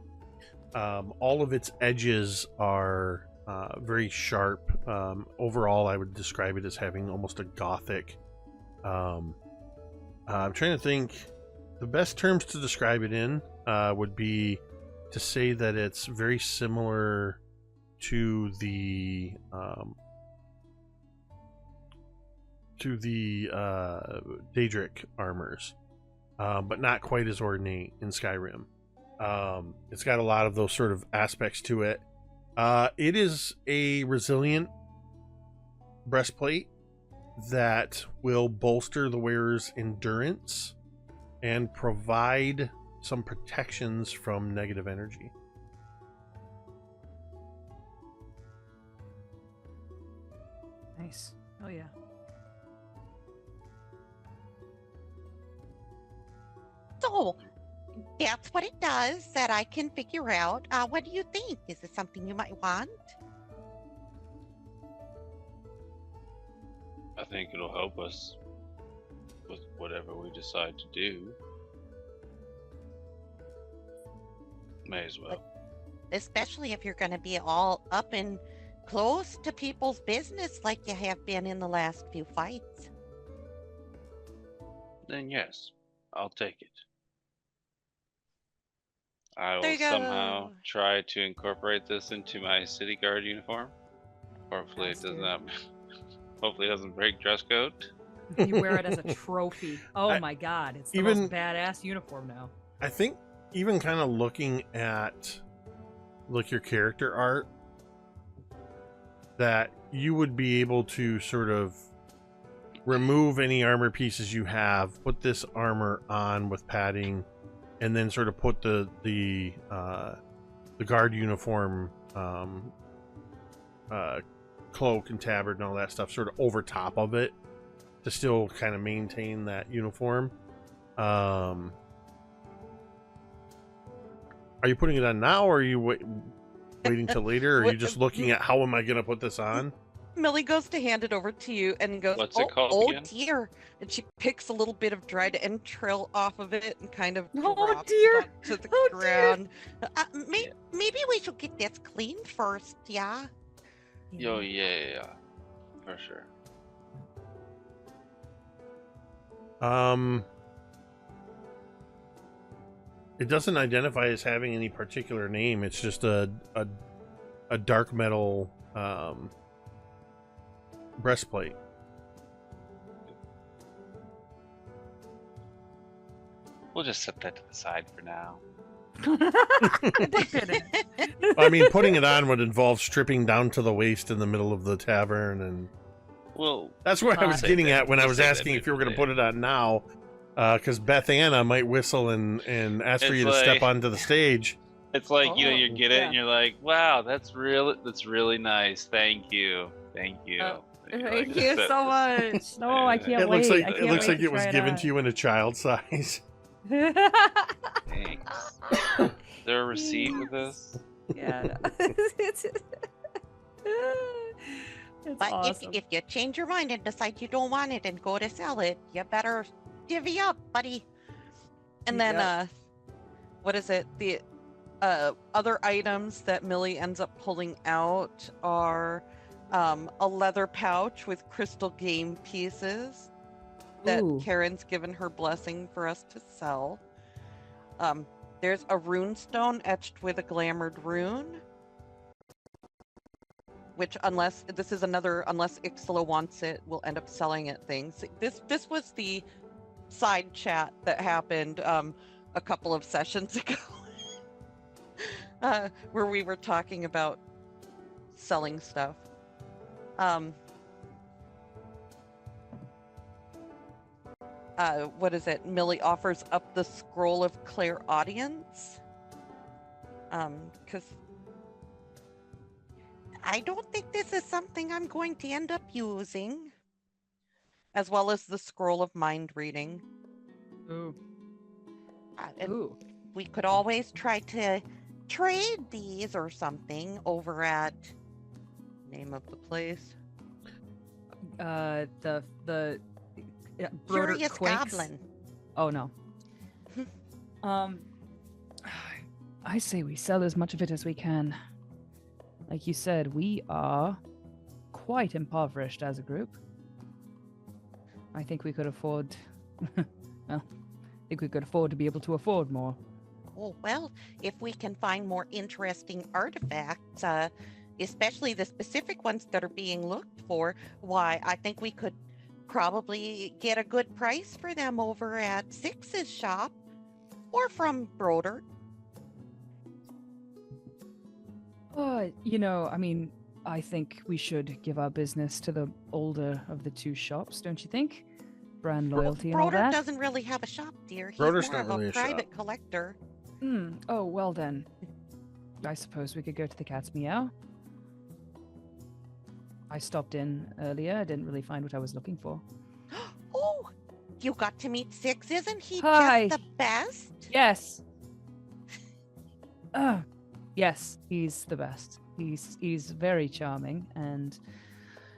All of its edges are very sharp. Overall, I would describe it as having almost a gothic. I'm trying to think. The best terms to describe it in would be to say that it's very similar to the Daedric armors, but not quite as ornate in Skyrim. It's got a lot of those sort of aspects to it. It is a resilient breastplate that will bolster the wearer's endurance and provide some protections from negative energy. Nice. Oh yeah. So, that's what it does that I can figure out. What do you think? Is it something you might want? I think it'll help us with whatever we decide to do. May as well. Especially if you're going to be all up and close to people's business like you have been in the last few fights. Then yes, I'll take it. I There will you go. somehow try to incorporate this into my city guard uniform. Hopefully it does not. Hopefully it doesn't break dress code. You wear it as a trophy. Oh my god, it's the most badass uniform now. I think even kind of looking at your character art, that you would be able to sort of remove any armor pieces you have, put this armor on with padding, and then sort of put the guard uniform, cloak and tabard and all that stuff sort of over top of it to still kind of maintain that uniform. Are you putting it on now, or are you waiting till later, or are you just looking at how am I going to put this on? Millie goes to hand it over to you and goes, What's it called oh again? dear. And she picks a little bit of dried entrail off of it and kind of Oh, drops dear. it to the Oh, dear. ground. Maybe we should get this cleaned first, yeah? Yo, yeah, for sure. It doesn't identify as having any particular name. It's just a dark metal breastplate. We'll just set that to the side for now. I mean, putting it on would involve stripping down to the waist in the middle of the tavern, and Well, that's what I was Say getting that. at when I Just was say that asking if you were going to before. put it on now, because Beth Anna might whistle and ask for It's you to step like- onto the stage. it's like you know, you Oh, get it, yeah. and you're like, "Wow, that's really nice. Thank you." And you, Thank like, you set so the- much. No, I can't It wait. looks like I it can't looks wait like to it was try given out. to you in a child size. Thanks. Is there a receipt with this? Yeah. It's But awesome. if you change your mind and decide you don't want it and go to sell it, you better divvy up, buddy. And then, Yep. what is it? The other items that Millie ends up pulling out are a leather pouch with crystal game pieces that Ooh. Karen's given her blessing for us to sell. There's a rune stone etched with a glamored rune. Which, unless Icselo wants it, we'll end up selling it things. This was the side chat that happened a couple of sessions ago, where we were talking about selling stuff. What is it? Millie offers up the scroll of clairaudience. Because I don't think this is something I'm going to end up using. as well as the scroll of mind reading. Ooh. And Ooh. we could always try to trade these or something over at Name of the place. The Curious Quakes. Goblin. Oh no. I say we sell as much of it as we can. Like you said, we are quite impoverished as a group. I think we could afford well, I think we could afford to be able to afford more. Oh, well, if we can find more interesting artifacts, especially the specific ones that are being looked for, why, I think we could probably get a good price for them over at Six's shop or from Broder. I mean, I think we should give our business to the older of the two shops, don't you think? Brand loyalty and all Broder that. doesn't really have a shop, dear. He's Broder's more not of really a a shop. private collector. Oh, well then. I suppose we could go to the Cat's Meow. I stopped in earlier. I didn't really find what I was looking for. Oh, you got to meet Six. Isn't he Hi. just the best? Yes. Yes, he's the best. He's very charming and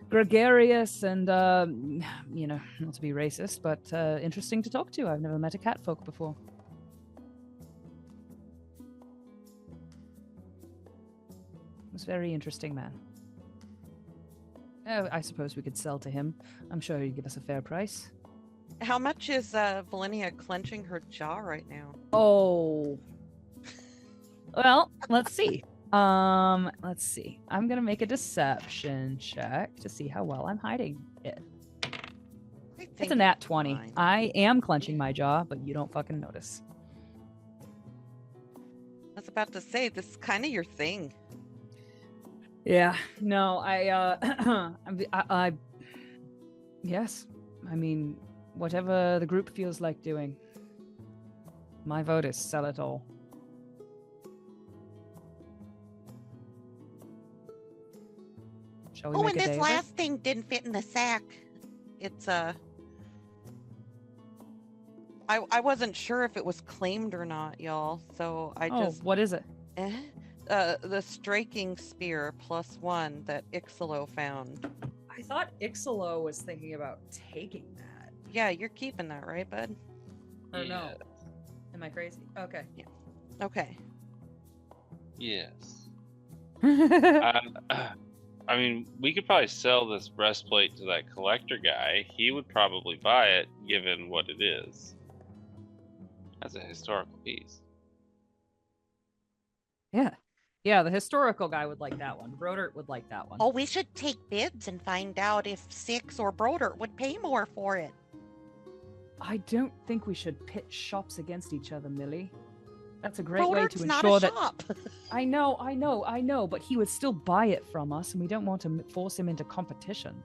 gregarious and not to be racist, but interesting to talk to. I've never met a catfolk before. He was a very interesting man. I suppose we could sell to him. I'm sure he'd give us a fair price. How much is Velynia clenching her jaw right now? Oh. Well, let's see. Let's see. I'm gonna make a deception check to see how well I'm hiding it. I It's think a nat 20. fine. I am clenching my jaw, but you don't fucking notice. I was about to say, this is kind of your thing. Yeah, no, yes. I mean, whatever the group feels like doing. My vote is sell it all. Shall we Oh, make and a this day of it? last thing didn't fit in the sack. It's I wasn't sure if it was claimed or not, y'all. So I just what is it? the striking spear +1 that Icselo found. I thought Icselo was thinking about taking that. Yeah, you're keeping that, right, bud? Or no? Yeah. Am I crazy? Okay. Okay. Yes. I mean, we could probably sell this breastplate to that collector guy. He would probably buy it, given what it is. As a historical piece. Yeah. Yeah, the historical guy would like that one. Brodert would like that one. Oh, we should take bids and find out if Six or Brodert would pay more for it. I don't think we should pit shops against each other, Millie. That's a great way Brodert's to not ensure a that. shop. I know, but he would still buy it from us, and we don't want to force him into competition.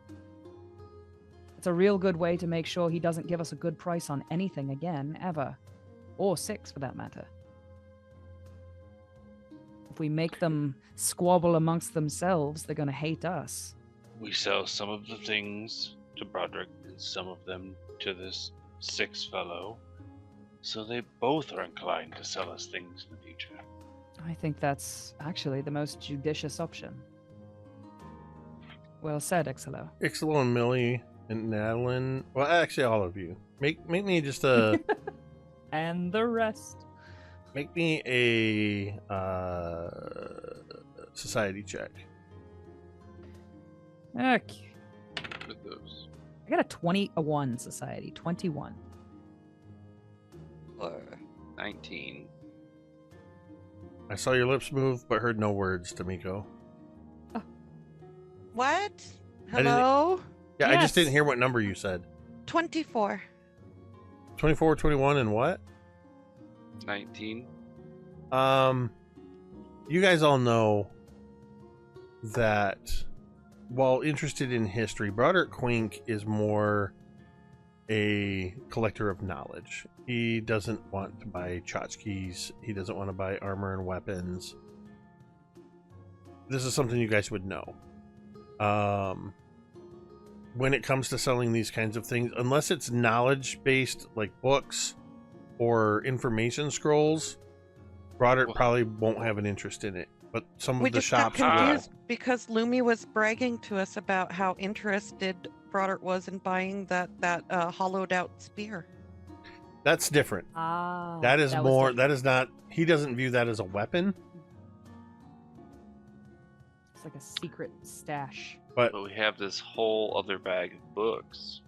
It's a real good way to make sure he doesn't give us a good price on anything again, ever. Or Six, for that matter. If we make them squabble amongst themselves, they're going to hate us. We sell some of the things to Broderick and some of them to this Six fellow. So they both are inclined to sell us things in the future. I think that's actually the most judicious option. Well said, Icselo. Icselo and Millie and Natalin. Well, actually, all of you. Make me just a. And the rest. Make me a society check. Okay. With those. I got a 21 society. 21. 19. I saw your lips move, but heard no words, Tamiko. What? I didn't- Hello? Yeah, I just Yes. didn't hear what number you said. 24. 24, 21, and what? 19. You guys all know that while interested in history, Broderick Quink is more a collector of knowledge. He doesn't want to buy tchotchkes. He doesn't want to buy armor and weapons. This is something you guys would know. When it comes to selling these kinds of things, unless it's knowledge-based, like books or information scrolls, Broderick probably won't have an interest in it. But some We of the just got shops will. confused because Lumi was bragging to us about how interested Broderick was in buying that hollowed out spear. That's different. Ah. That is was more. different. That is not. He doesn't view that as a weapon. It's like a secret stash. But But we have this whole other bag of books.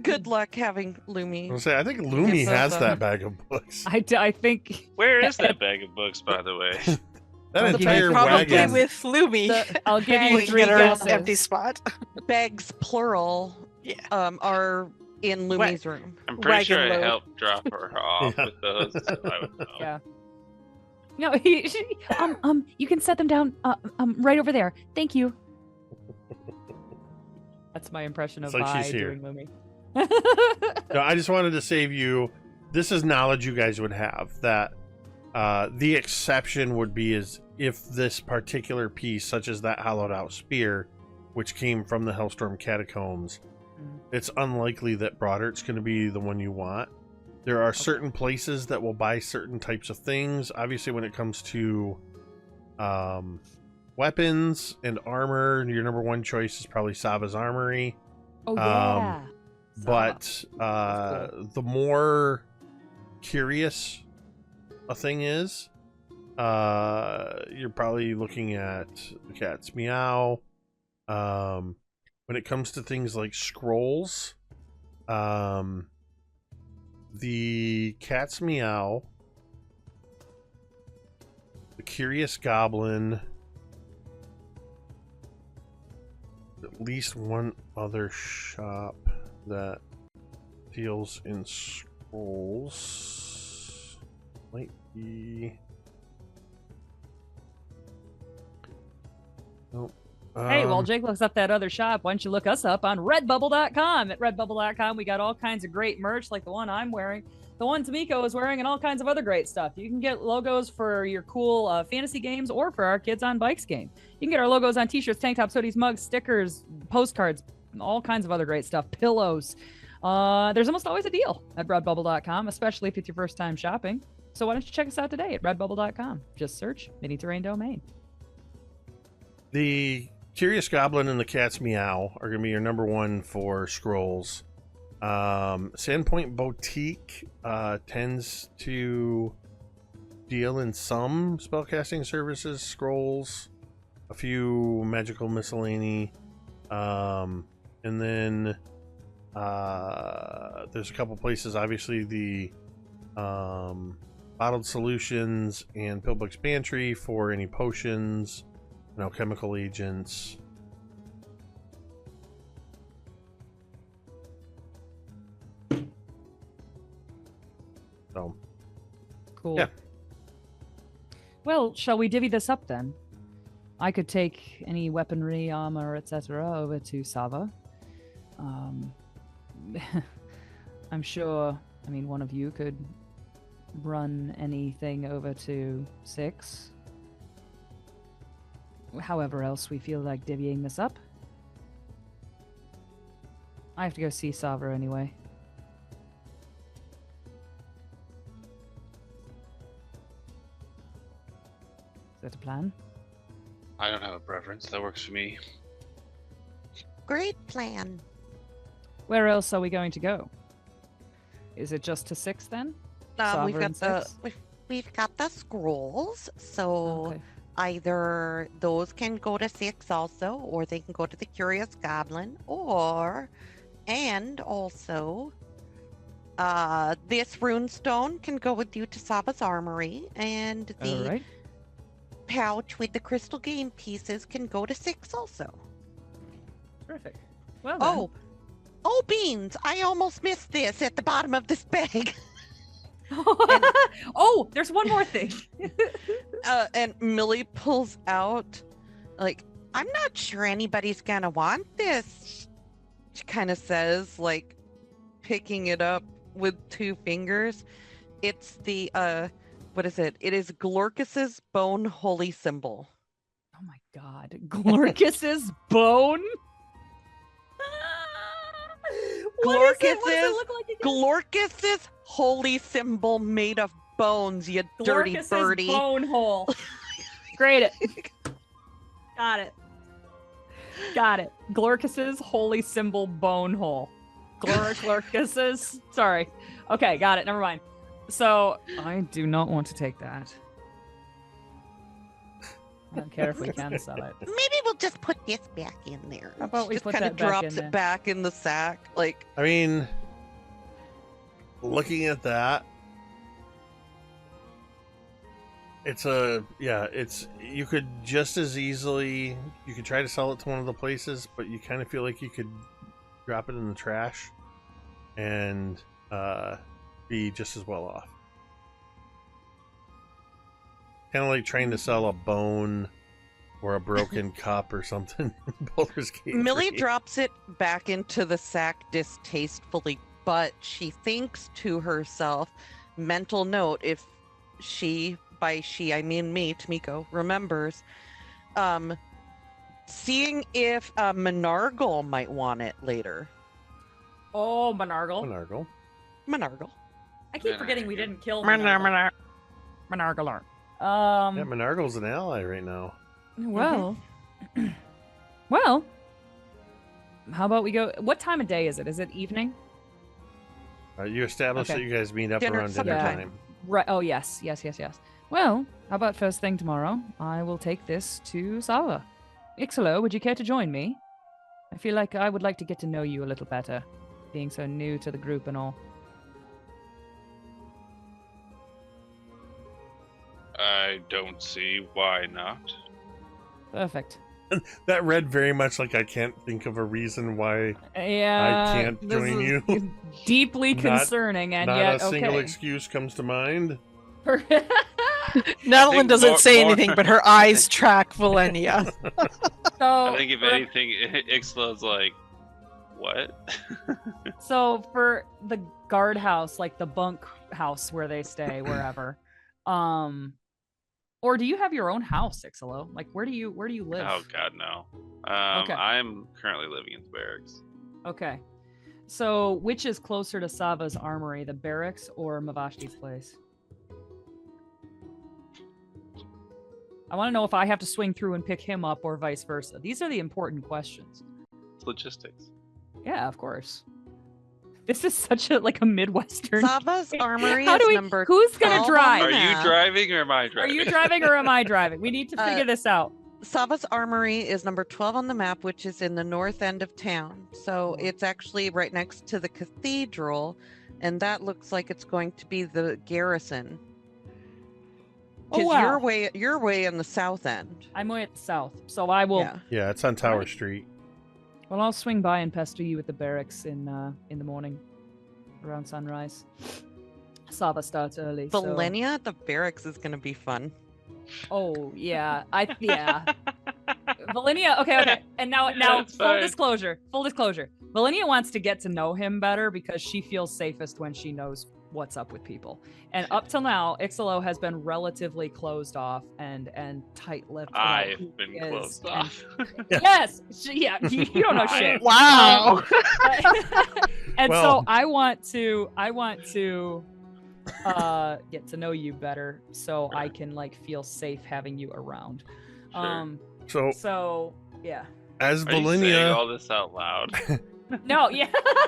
Good luck having Lumi. I'll say I think Lumi Yes, has those, that bag of books. I think Where is that bag of books, by the way? That I'll give you entire three Probably wagon. with Lumi. I'll give you looking three at her guesses. empty spot. Bags plural Yeah. are in Lumi's room. I'm pretty sure Wagon I load. helped drop her off Yeah. with those, so I would know. Yeah. No, you can set them down right over there. Thank you. That's my impression of It's like Vi she's here. doing Lumi. No, I just wanted to save you. This is knowledge you guys would have. That the exception would be is if this particular piece, such as that hollowed out spear, which came from the Hellstorm catacombs, it's unlikely that Broderick's going to be the one you want. There are certain places that will buy certain types of things. Obviously, when it comes to weapons and armor, your number one choice is probably Sava's Armory. Oh yeah. But the more curious a thing is, you're probably looking at the Cat's Meow. When it comes to things like scrolls, the Cat's Meow, the Curious Goblin, at least one other shop that deals in scrolls might be Nope. Hey, while Jake looks up that other shop, why don't you look us up on redbubble.com? At redbubble.com, we got all kinds of great merch like the one I'm wearing, the one Tamiko is wearing, and all kinds of other great stuff. You can get logos for your cool fantasy games or for our Kids on Bikes game. You can get our logos on t-shirts, tank tops, hoodies, mugs, stickers, postcards, all kinds of other great stuff, pillows. There's almost always a deal at redbubble.com, especially if it's your first time shopping. So why don't you check us out today at redbubble.com? Just search Mini Terrain Domain. The Curious Goblin and the Cat's Meow are going to be your number one for scrolls. Sandpoint Boutique tends to deal in some spellcasting services, scrolls, a few magical miscellany, and then there's a couple places, obviously the Bottled Solutions and Pillbook's Pantry for any potions, chemical agents. So, cool. Yeah. Well, shall we divvy this up then? I could take any weaponry, armor, etc. over to Sava. I'm sure, one of you could run anything over to 6. However else we feel like divvying this up. I have to go see Sava anyway. Is that a plan? I don't have a preference. That works for me. Great plan. Where else are we going to go? Is it just to 6 then? We've Sava got and the 6? we've got the scrolls, so Okay. either those can go to 6 also, or they can go to the Curious Goblin, and also this runestone can go with you to Sava's armory, and the All right. pouch with the crystal game pieces can go to 6 also. Terrific. Well then. Oh, beans! I almost missed this at the bottom of this bag. Oh, there's one more thing. And Millie pulls out, like, I'm not sure anybody's gonna want this. She kind of says, like, picking it up with 2 fingers. It's the, what is it? It is Glorkus's bone holy symbol. Oh my god. Glorkus's bone? What does it look like again? Glorkus's holy symbol made of bones, you dirty Glorkus's birdie. bone hole. Grade it. Got it. Glorkus's holy symbol bone hole. Glorkus's. Sorry. Okay, got it. Never mind. So I do not want to take that. I don't care if we can sell it. Maybe we'll just put this back in there. How about we Just put kind that of back drops in there? it back in the sack. Like, Looking at that, you could just as easily, you could try to sell it to one of the places, but you kind of feel like you could drop it in the trash and be just as well off. Kind of like trying to sell a bone or a broken cup or something in Baldur's Gate Millie 3. drops it back into the sack distastefully, but she thinks to herself, mental note, if she, by she I mean me, Tamiko, remembers, seeing if Menargle might want it later. Oh, Menargle. Menargle. I keep forgetting we didn't kill Menargle. Menargle. Yeah, Menargle's an ally right now. Well, well, how about we go? What time of day is it? Is it evening? You established Okay. that you guys meet up Dinner- around dinner supper time. time. Right. Oh, yes. Well, how about first thing tomorrow? I will take this to Sava. Icselo, would you care to join me? I feel like I would like to get to know you a little better, being so new to the group and all. I don't see why not. Perfect. That read very much like I can't think of a reason why Yeah. I can't this join is you. Deeply Not- concerning, and not yet a single okay. excuse comes to mind. Natalin think doesn't more- say more- anything, but her eyes track Velynia. So I think if for- anything, Ixlo's like, what? So for the guardhouse, like the bunk house where they stay, wherever, or do you have your own house, Icselo? Like where do you live? Oh God, no. Okay. I'm currently living in the barracks. Okay. So which is closer to Sava's armory, the barracks or Mavashti's place? I want to know if I have to swing through and pick him up or vice versa. These are the important questions. It's logistics. Yeah, of course. This is such a Midwestern. Sava's armory How is do we? number Who's gonna 12 drive? on Are the you map. driving or am I Are driving? you driving or am I driving? We need to figure this out. Sava's armory is number 12 on the map, which is in the north end of town. So it's actually right next to the cathedral, and that looks like it's going to be the garrison. Oh, Because wow. you're way in the south end. I'm way at the south, so I will. Yeah. Yeah, it's on Tower Right. Street. Well, I'll swing by and pester you at the barracks in the morning, around sunrise. Sava starts early. so- Velynia at the barracks is going to be fun. Oh yeah, yeah. Velynia. Okay. And now, That's full fine. disclosure. Velynia wants to get to know him better because she feels safest when she knows what's up with people. And up till now, Icselo has been relatively closed off and tight-lipped. about who I've been he is. closed And- off. Yes. Yeah. You don't know shit. Wow. And Well- so I want to get to know you better so I can feel safe having you around. Sure. So yeah. As Are you saying Velynia, all this out loud? No, yeah.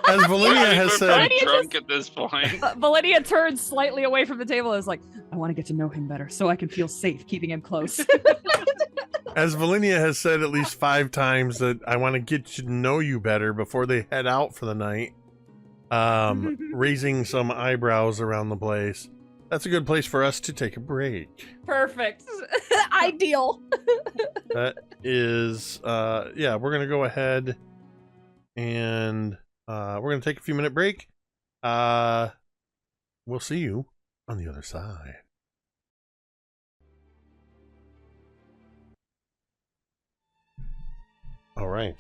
as Velynia We're has said, probably Velynia drunk at this point. Velynia turns slightly away from the table and is like, I want to get to know him better so I can feel safe keeping him close. as Velynia has said at least 5 times that I want to get to know you better before they head out for the night. Raising some eyebrows around the place. That's a good place for us to take a break. Perfect. Ideal. That is, yeah, we're gonna go ahead and we're gonna take a few minute break. We'll see you on the other side. All right.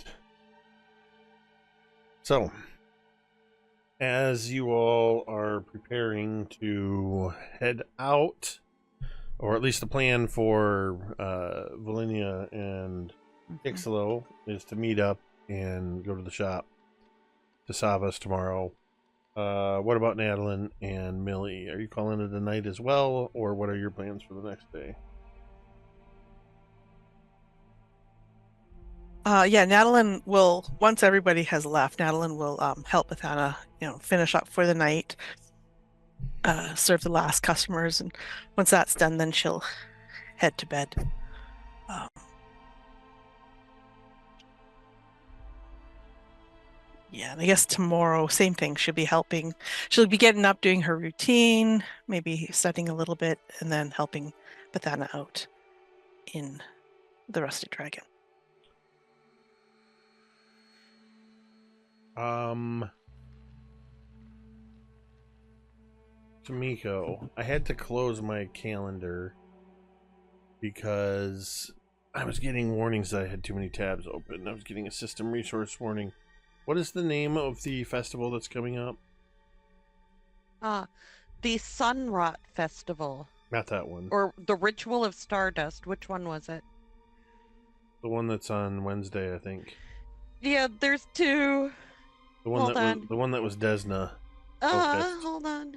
So, as you all are preparing to head out, or at least the plan for Velynia and Icselo is to meet up and go to the shop to Savas tomorrow. What about Natalin and Millie? Are you calling it a night as well, or what are your plans for the next day? Yeah, Natalin will, once everybody has left, Natalin will help Bethana, finish up for the night, serve the last customers, and once that's done, then she'll head to bed. Yeah, and I guess tomorrow, same thing. She'll be helping. She'll be getting up, doing her routine, maybe studying a little bit, and then helping Bethana out in the Rusted Dragon. Tamiko, I had to close my calendar because I was getting warnings that I had too many tabs open. I was getting a system resource warning. What is the name of the festival that's coming up? The Sunrot Festival, Not that one. or the Ritual of Stardust. Which one was it? The one that's on Wednesday, I think. Yeah, there's two. The one Hold that on. was the one that was Desna. focused. Hold on.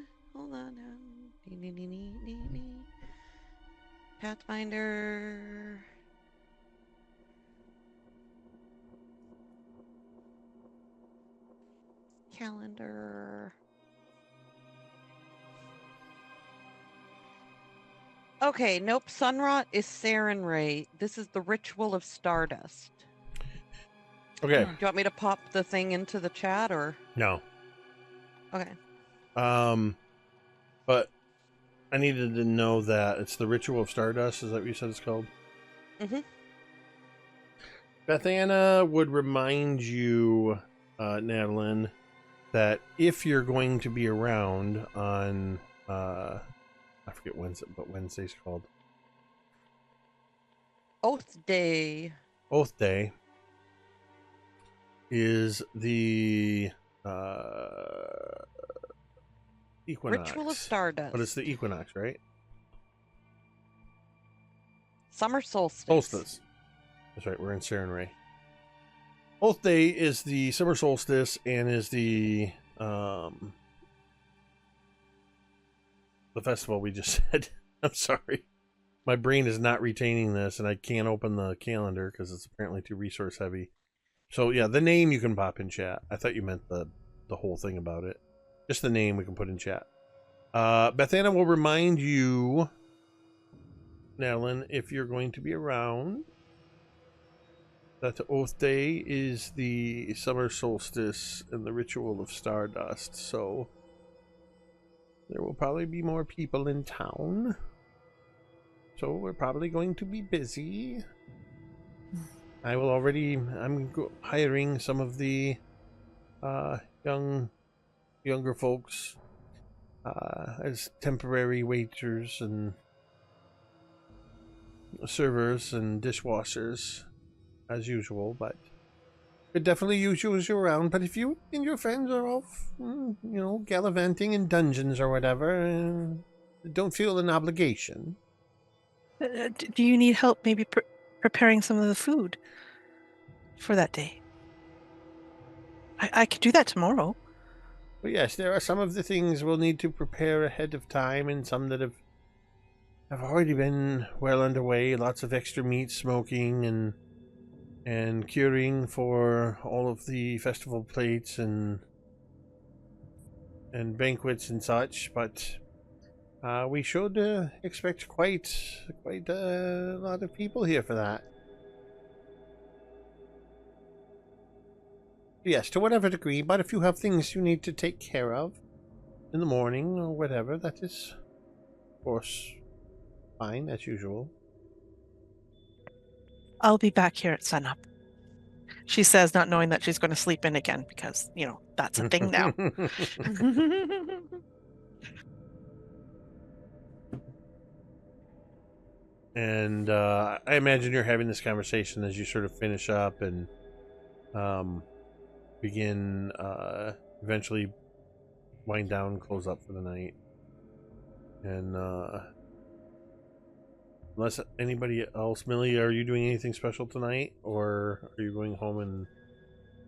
Pathfinder. Calendar. Okay, nope. Sunrot is Sarenrae. This is the Ritual of Stardust. Okay. Do you want me to pop the thing into the chat or? No. Okay. But I needed to know that it's the Ritual of Stardust. Is that what you said it's called? Mhm. Bethana would remind you, Natalin, that if you're going to be around on I forget what Wednesday's called. Oath Day. Oath Day is the equinox. Ritual of Stardust. But it's the equinox, right? Summer solstice. Solstice. That's right. We're in Saren Ray. Oath Day is the summer solstice and is the festival we just said. I'm sorry. My brain is not retaining this, and I can't open the calendar because it's apparently too resource heavy. So yeah, the name you can pop in chat. I thought you meant the whole thing about it. Just the name we can put in chat. Beth Anna will remind you, Natalin, if you're going to be around, that the Oath Day is the summer solstice and the ritual of Stardust. So there will probably be more people in town. So we're probably going to be busy. I'm hiring some of the younger folks as temporary waiters and servers and dishwashers as usual, but could definitely use you as you're around. But if you and your friends are off, gallivanting in dungeons or whatever, don't feel an obligation. Do you need help maybe preparing some of the food for that day? I could do that tomorrow. Well, yes, there are some of the things we'll need to prepare ahead of time, and some that have already been well underway. Lots of extra meat smoking and curing for all of the festival plates and banquets and such. But we should expect quite a lot of people here for that. Yes, to whatever degree, but if you have things you need to take care of in the morning or whatever, that is, of course, fine, as usual. I'll be back here at sunup, she says, not knowing that she's going to sleep in again because, that's a thing now. And I imagine you're having this conversation as you sort of finish up and begin eventually wind down, close up for the night. And unless anybody else, Millie, are you doing anything special tonight, or are you going home and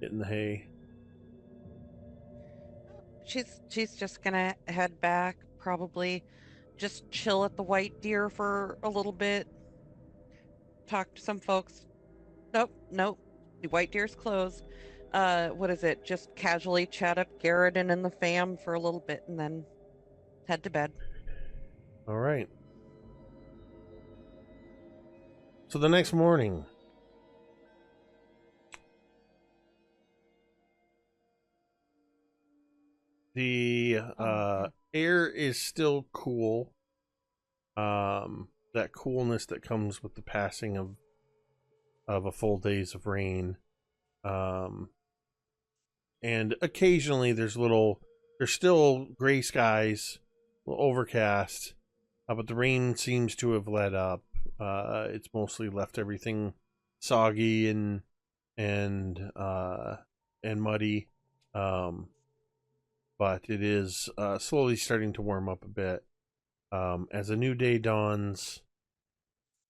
getting the hay? She's just gonna head back, probably just chill at the White Deer for a little bit, talk to some folks. Nope, the White Deer's closed. What is it? Just casually chat up Kaeryn and the fam for a little bit and then head to bed. All right. So the next morning, the air is still cool. That coolness that comes with the passing of a full days of rain. And occasionally there's still gray skies, a little overcast, but the rain seems to have let up. It's mostly left everything soggy and muddy. But it is slowly starting to warm up a bit as a new day dawns.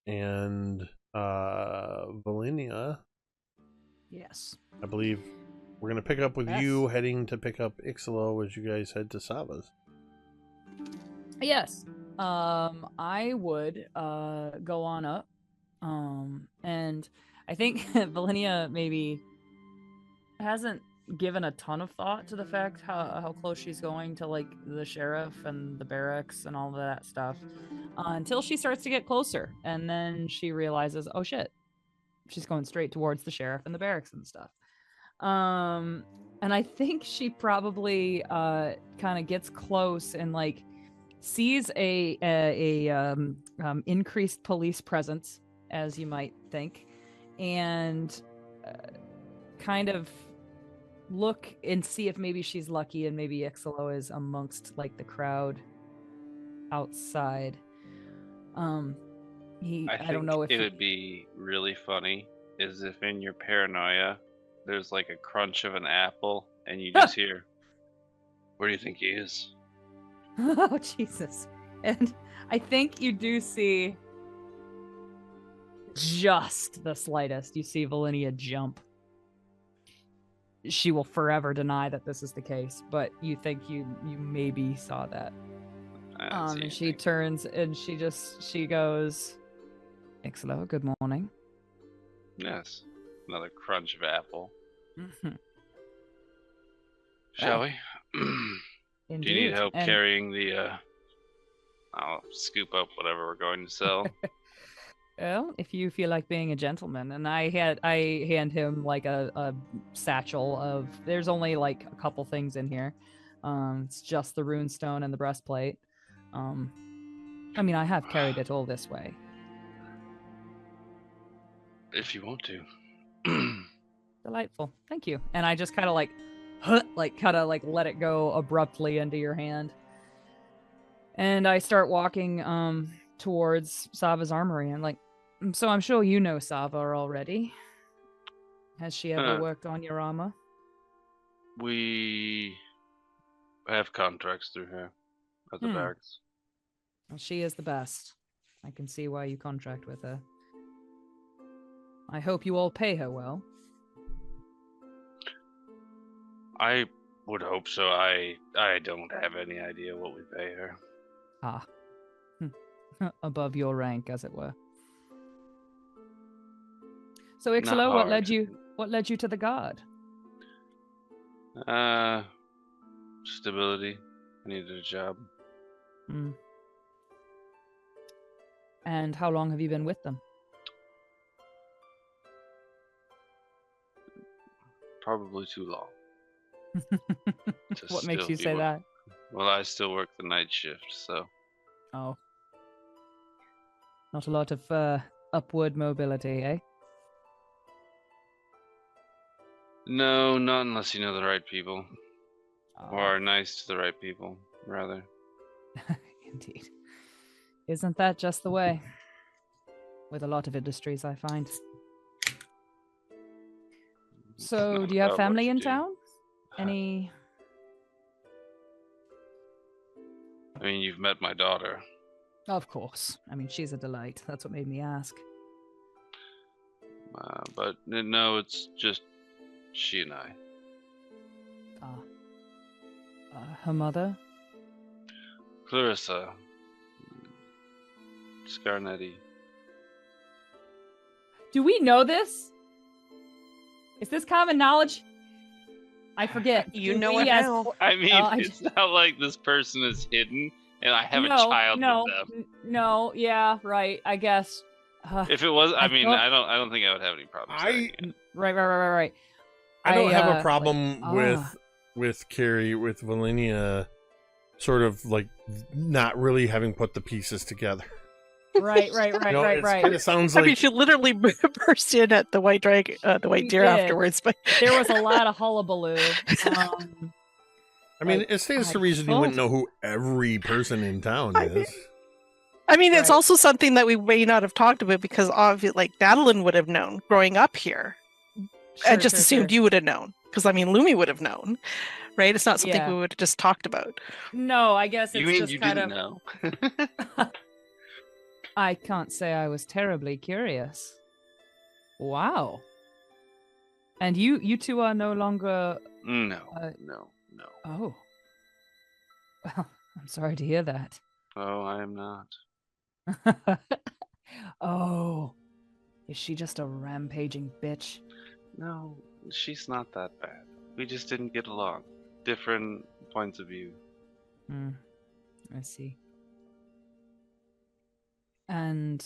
And Velynia, Yes. I believe we're going to pick up with you heading to pick up Icselo as you guys head to Sava's. Yes. I would go on up. And I think Velynia maybe hasn't given a ton of thought to the fact how close she's going to like the sheriff and the barracks and all of that stuff until she starts to get closer, and then she realizes, oh shit, she's going straight towards the sheriff and the barracks and stuff. And I think she probably kind of gets close and like sees a increased police presence, as you might think, and kind of look and see if maybe she's lucky and maybe Icselo is amongst like the crowd outside. I I don't know think if it would be really funny is if in your paranoia there's like a crunch of an apple and you just hear, "Where do you think he is?" Oh, Jesus. And I think you do see just the slightest. You see Velynia jump. She will forever deny that this is the case, but you think you maybe saw that. I don't see And she anything. turns and she goes, Icselo, good morning. Yes, another crunch of apple. Mhm. Shall we? Indeed. Do you need help And carrying the? I'll scoop up whatever we're going to sell. well, if you feel like being a gentleman, and I hand him like a satchel of. There's only like a couple things in here. It's just the runestone and the breastplate. I mean, I have carried it all this way. If you want to. Delightful, thank you. And I just kind of like let it go abruptly into your hand, and I start walking towards Sava's armory. And like, so I'm sure you know Sava already. Has she ever worked on your armor? We have contracts through her at the barracks. Well, she is the best. I can see why you contract with her. I hope you all pay her well. I would hope so. I don't have any idea what we pay her. Ah. Above your rank, as it were. So Not Icselo, hard. what led you to the guard? Stability. I needed a job. And how long have you been with them? Probably too long. What makes still you be say wor- that? Well, I still work the night shift, so Oh. Not a lot of upward mobility, eh? no, not unless you know the right people, or Oh, are nice to the right people, rather. indeed. Isn't that just the way? With a lot of industries, I find. So, Not do you have about what family you in do. town? Any? I mean, you've met my daughter. Of course. I mean, she's a delight. That's what made me ask. But no, it's just she and I. Her mother? Clarissa. Scarnetti. Do we know this? Is this common knowledge? I forget. You Do know we it as- now. I mean, I- it's not like this person is hidden and I have a No, child no, with them. No, yeah, right. I guess. If it was, I I mean, thought- I don't think I would have any problems saying it. Right. I don't have a like, problem with Cari, with Velynia, sort of like not really having put the pieces together. Right. It kind of sounds I like mean, she literally burst in at the white dragon, the white She deer did. afterwards. But There was a lot of hullabaloo. I mean, like, it stands to I reason you wouldn't thought- know who every person in town I is. I mean, it's Right. also something that we may not have talked about because obviously, like Natalin would have known growing up here. I just assumed you would have known because I mean, Lumi would have known, right? It's not something Yeah. we would have just talked about. No, I guess it's You mean just you kind didn't of. know? I can't say I was terribly curious. Wow. And you two are no longer. No. Oh. Well, I'm sorry to hear that. Oh, I am not. Oh. Is she just a rampaging bitch? No, she's not that bad. We just didn't get along. Different points of view. I see. And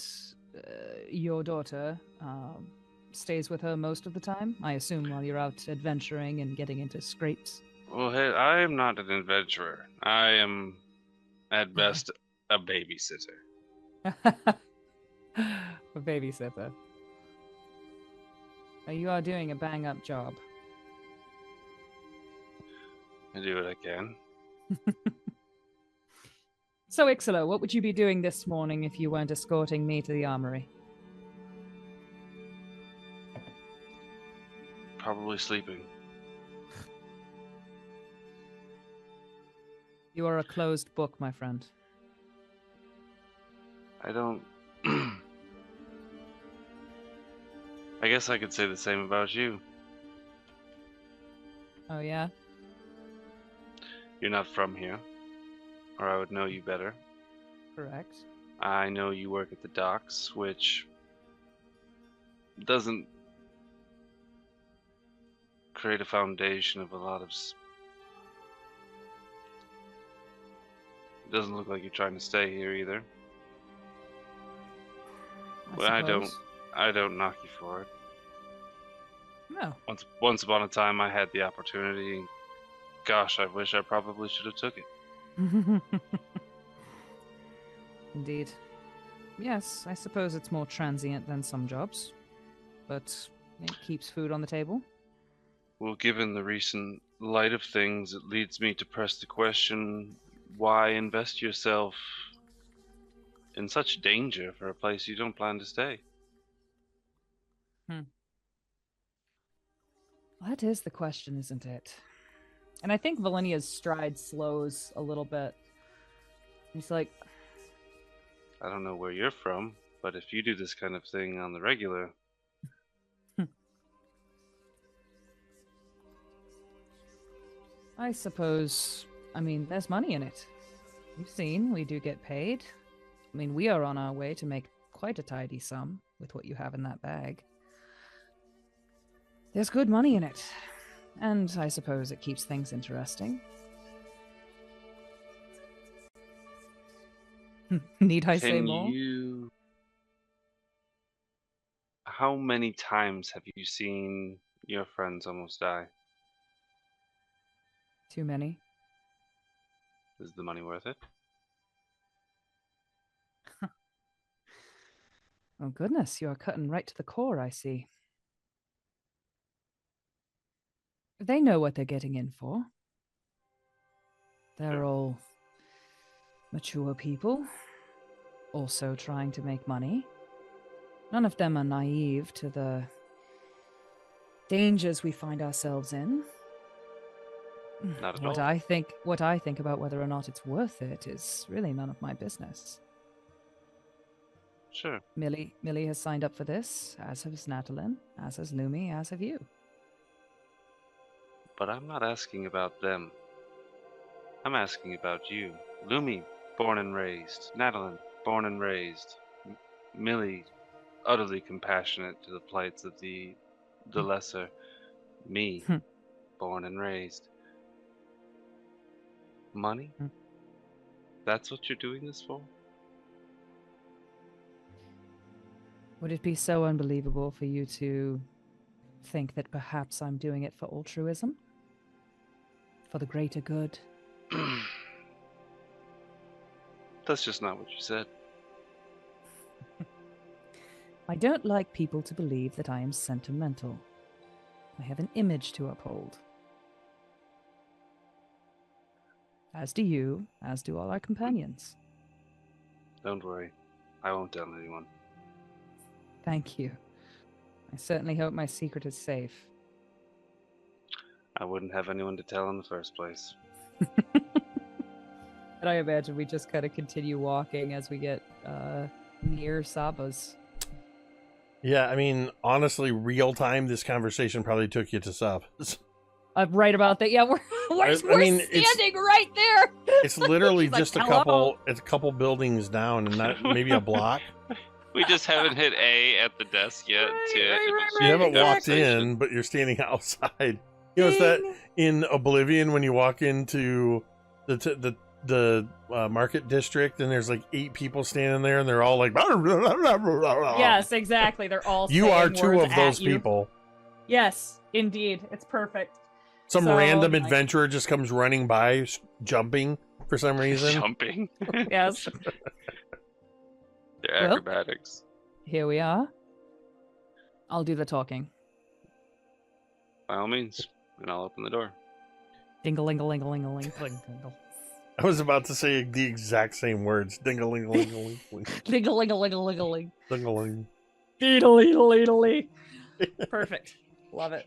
your daughter stays with her most of the time, I assume, while you're out adventuring and getting into scrapes. Well, hey, I am not an adventurer. I am, at best, a babysitter. A babysitter. You are doing a bang-up job. I do what I can. So, Icselo, what would you be doing this morning if you weren't escorting me to the armory? Probably sleeping. You are a closed book, my friend. I don't. I guess I could say the same about you. Oh, yeah? You're not from here, or I would know you better. Correct. I know you work at the docks, which doesn't create a foundation of a lot of. It doesn't look like you're trying to stay here either. Well, I don't knock you for it. No. Once upon a time, I had the opportunity. Gosh, I wish I probably should have took it. Indeed. Yes, I suppose it's more transient than some jobs, but it keeps food on the table. Well, given the recent light of things, it leads me to press the question, why invest yourself in such danger for a place you don't plan to stay? That is the question, isn't it? And I think Velynia's stride slows a little bit. He's like, I don't know where you're from, but if you do this kind of thing on the regular... I suppose, there's money in it. You've seen, we do get paid. We are on our way to make quite a tidy sum with what you have in that bag. There's good money in it. And I suppose it keeps things interesting. Need I say more? How many times have you seen your friends almost die? Too many. Is the money worth it? Oh goodness, you are cutting right to the core, I see. They know what they're getting in for. They're all mature people, also trying to make money. None of them are naive to the dangers we find ourselves in. Not at What all. I think about whether or not it's worth it is really none of my business. Sure. Millie has signed up for this, as has Natalin, as has Lumi, as have you. But I'm not asking about them. I'm asking about you. Lumi, born and raised. Natalin, born and raised. Millie, utterly compassionate to the plights of the lesser. Me, born and raised. Money? That's what you're doing this for? Would it be so unbelievable for you to think that perhaps I'm doing it for altruism? For the greater good? That's just not what you said. I don't like people to believe that I am sentimental. I have an image to uphold. As do you, as do all our companions. Don't worry. I won't tell anyone. Thank you. I certainly hope my secret is safe. I wouldn't have anyone to tell in the first place. And I imagine we just kind of continue walking as we get near Saba's. Yeah, honestly, real time, this conversation probably took you to Saba's. Right about that. Yeah, we're standing right there. It's literally She's just like, a couple buildings down, and not maybe a block. We just haven't hit A at the desk yet. You haven't walked in, but you're standing outside. It's that in Oblivion when you walk into the market district and there's like 8 people standing there and they're all like Yes, exactly. They're all you are 2 of those people. Yes, indeed. It's perfect. Some random adventurer just comes running by, jumping for some reason. Jumping? Yes. They're acrobatics. Here we are. I'll do the talking. By all means. And I'll open the door. Dingle-lingle-lingle-lingle-lingle. I was about to say the exact same words. Ding-a-ling-a-ling-a-ling. Ling-a-ling-a-ling-a-ling-a-ling. Ding-a-ling. Beedle-eedle-eedle-lee. Perfect. Love it.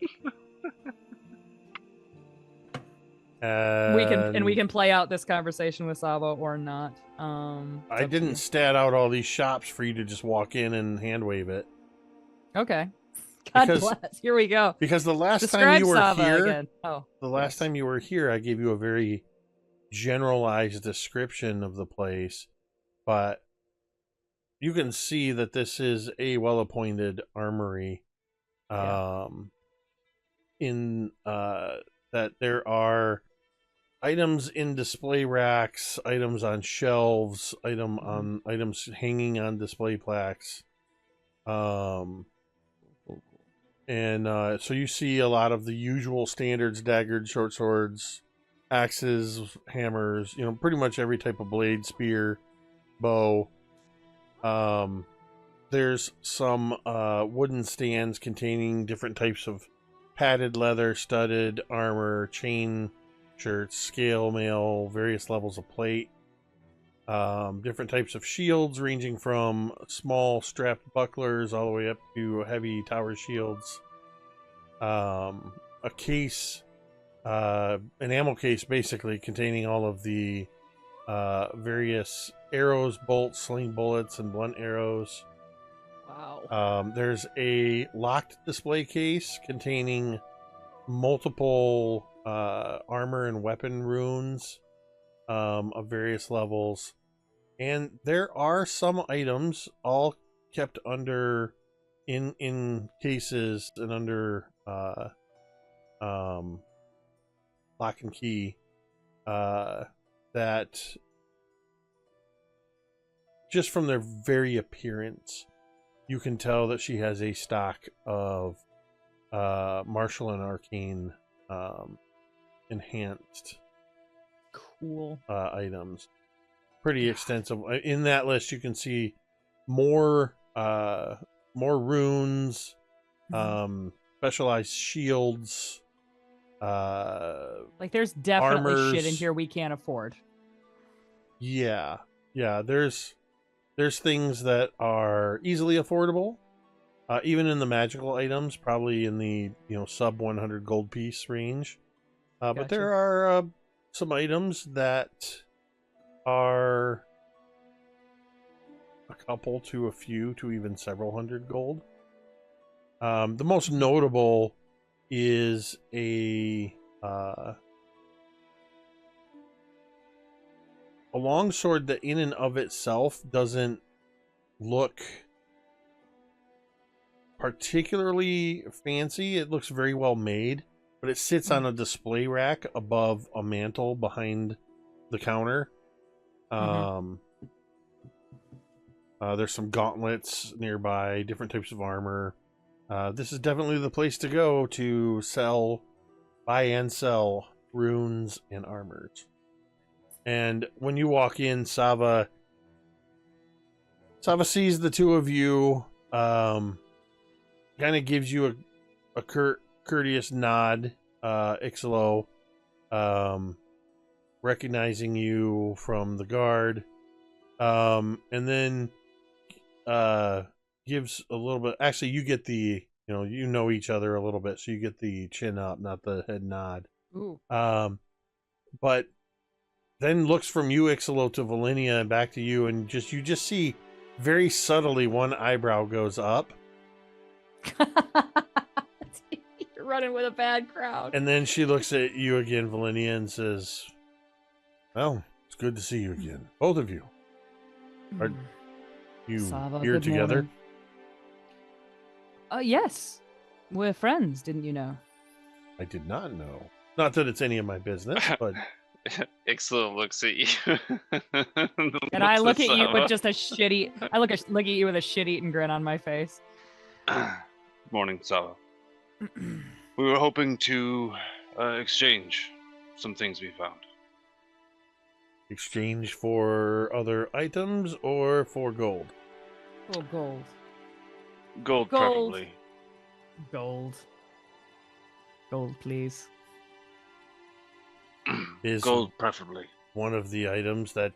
We can play out this conversation with Sabo or not. It's I up to didn't you. stat out all these shops for you to just walk in and hand wave it. Okay. God Because- bless. Here we go. Because the last time Describe you were Saba here, again. Oh, the last yes. time you were here, I gave you a very generalized description of the place, but you can see that this is a well-appointed armory. Yeah. In that there are items in display racks, items on shelves, items hanging on display plaques. And so you see a lot of the usual standards: daggers, short swords, axes, hammers, pretty much every type of blade, spear, bow. There's some wooden stands containing different types of padded leather, studded armor, chain shirts, scale mail, various levels of plate. Different types of shields ranging from small strapped bucklers all the way up to heavy tower shields. A case, an ammo case basically containing all of the various arrows, bolts, sling bullets, and blunt arrows. Wow. There's a locked display case containing multiple armor and weapon runes of various levels. And there are some items all kept under in cases and under lock and key that just from their very appearance you can tell that she has a stock of martial and arcane enhanced Cool. items. Pretty extensive. In that list you can see more runes, specialized shields, Like there's definitely shit in armors. here we can't afford. Yeah, there's things that are easily affordable, even in the magical items, probably in the sub 100 gold piece range. But Gotcha. there are some items that are a couple to a few to even several hundred gold. The most notable is a longsword that in and of itself doesn't look particularly fancy. It looks very well made, but it sits on a display rack above a mantle behind the counter. There's some gauntlets nearby, different types of armor. This is definitely the place to go to buy and sell runes and armors. And when you walk in, Sava sees the two of you, kind of gives you a courteous nod, Icselo, recognizing you from the guard, and then gives a little bit. Actually, you get the you know each other a little bit, so you get the chin up, not the head nod. Ooh. But then looks from you, Icselo, to Velynia and back to you, and you just see very subtly one eyebrow goes up. You're running with a bad crowd. And then she looks at you again, Velynia, and says, "Well, it's good to see you again. Both of you. Are you Sava, here good together?" morning. Yes. We're friends, didn't you know? I did not know. Not that it's any of my business, but Icselo looks at you. And I look at you with Saba. just a shitty. I look at you with a shit-eating grin on my face. Morning, Saba. We were hoping to exchange some things we found. exchange for other items or for gold? Oh, gold. Gold, Gold. preferably. Gold. Gold, please. Is Gold, preferably. one of the items, that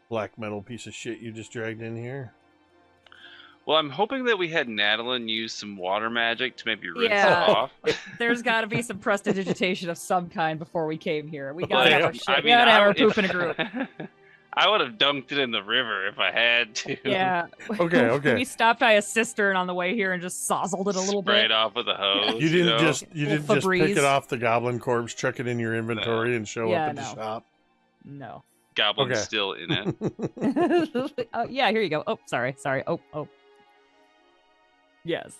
black metal piece of shit you just dragged in here? Well, I'm hoping that we had Natalin use some water magic to maybe rinse Yeah. it off. There's got to be some prestidigitation of some kind before we came here. We gotta Okay. have our shit. I We mean, gotta have our if- poop in a group. I would have dunked it in the river if I had to. Yeah. Okay. We stopped by a cistern on the way here and just sozzled it a little Spray bit. it off with a hose. You didn't know? just Little pick Febreze. it off the goblin corpse, chuck it in your inventory, and show Yeah, up at the no. shop. No. Goblin's Okay. still in it. Yeah, here you go. Oh, sorry. Oh. Yes.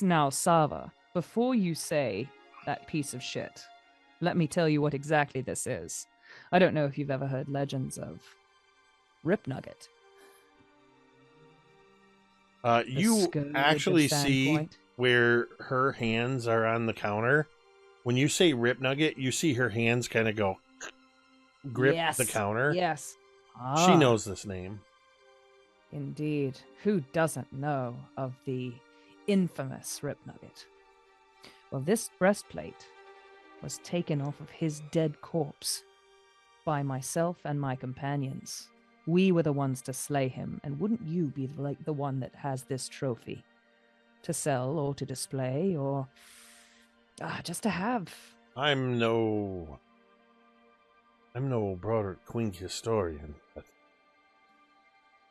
Now, Sava, before you say that piece of shit, let me tell you what exactly this is. I don't know if you've ever heard legends of Rip Nugget. the You scourge of actually see Sandpoint. where her hands are on the counter. When you say Rip Nugget, you see her hands kind of go grip the Yes, counter. Yes. She Ah, knows this name. Indeed. Who doesn't know of the infamous Rip Nugget? Well, this breastplate was taken off of his dead corpse by myself and my companions. We were the ones to slay him, and wouldn't you be like the one that has this trophy to sell or to display or just to have? I'm no Broderick Quink historian, but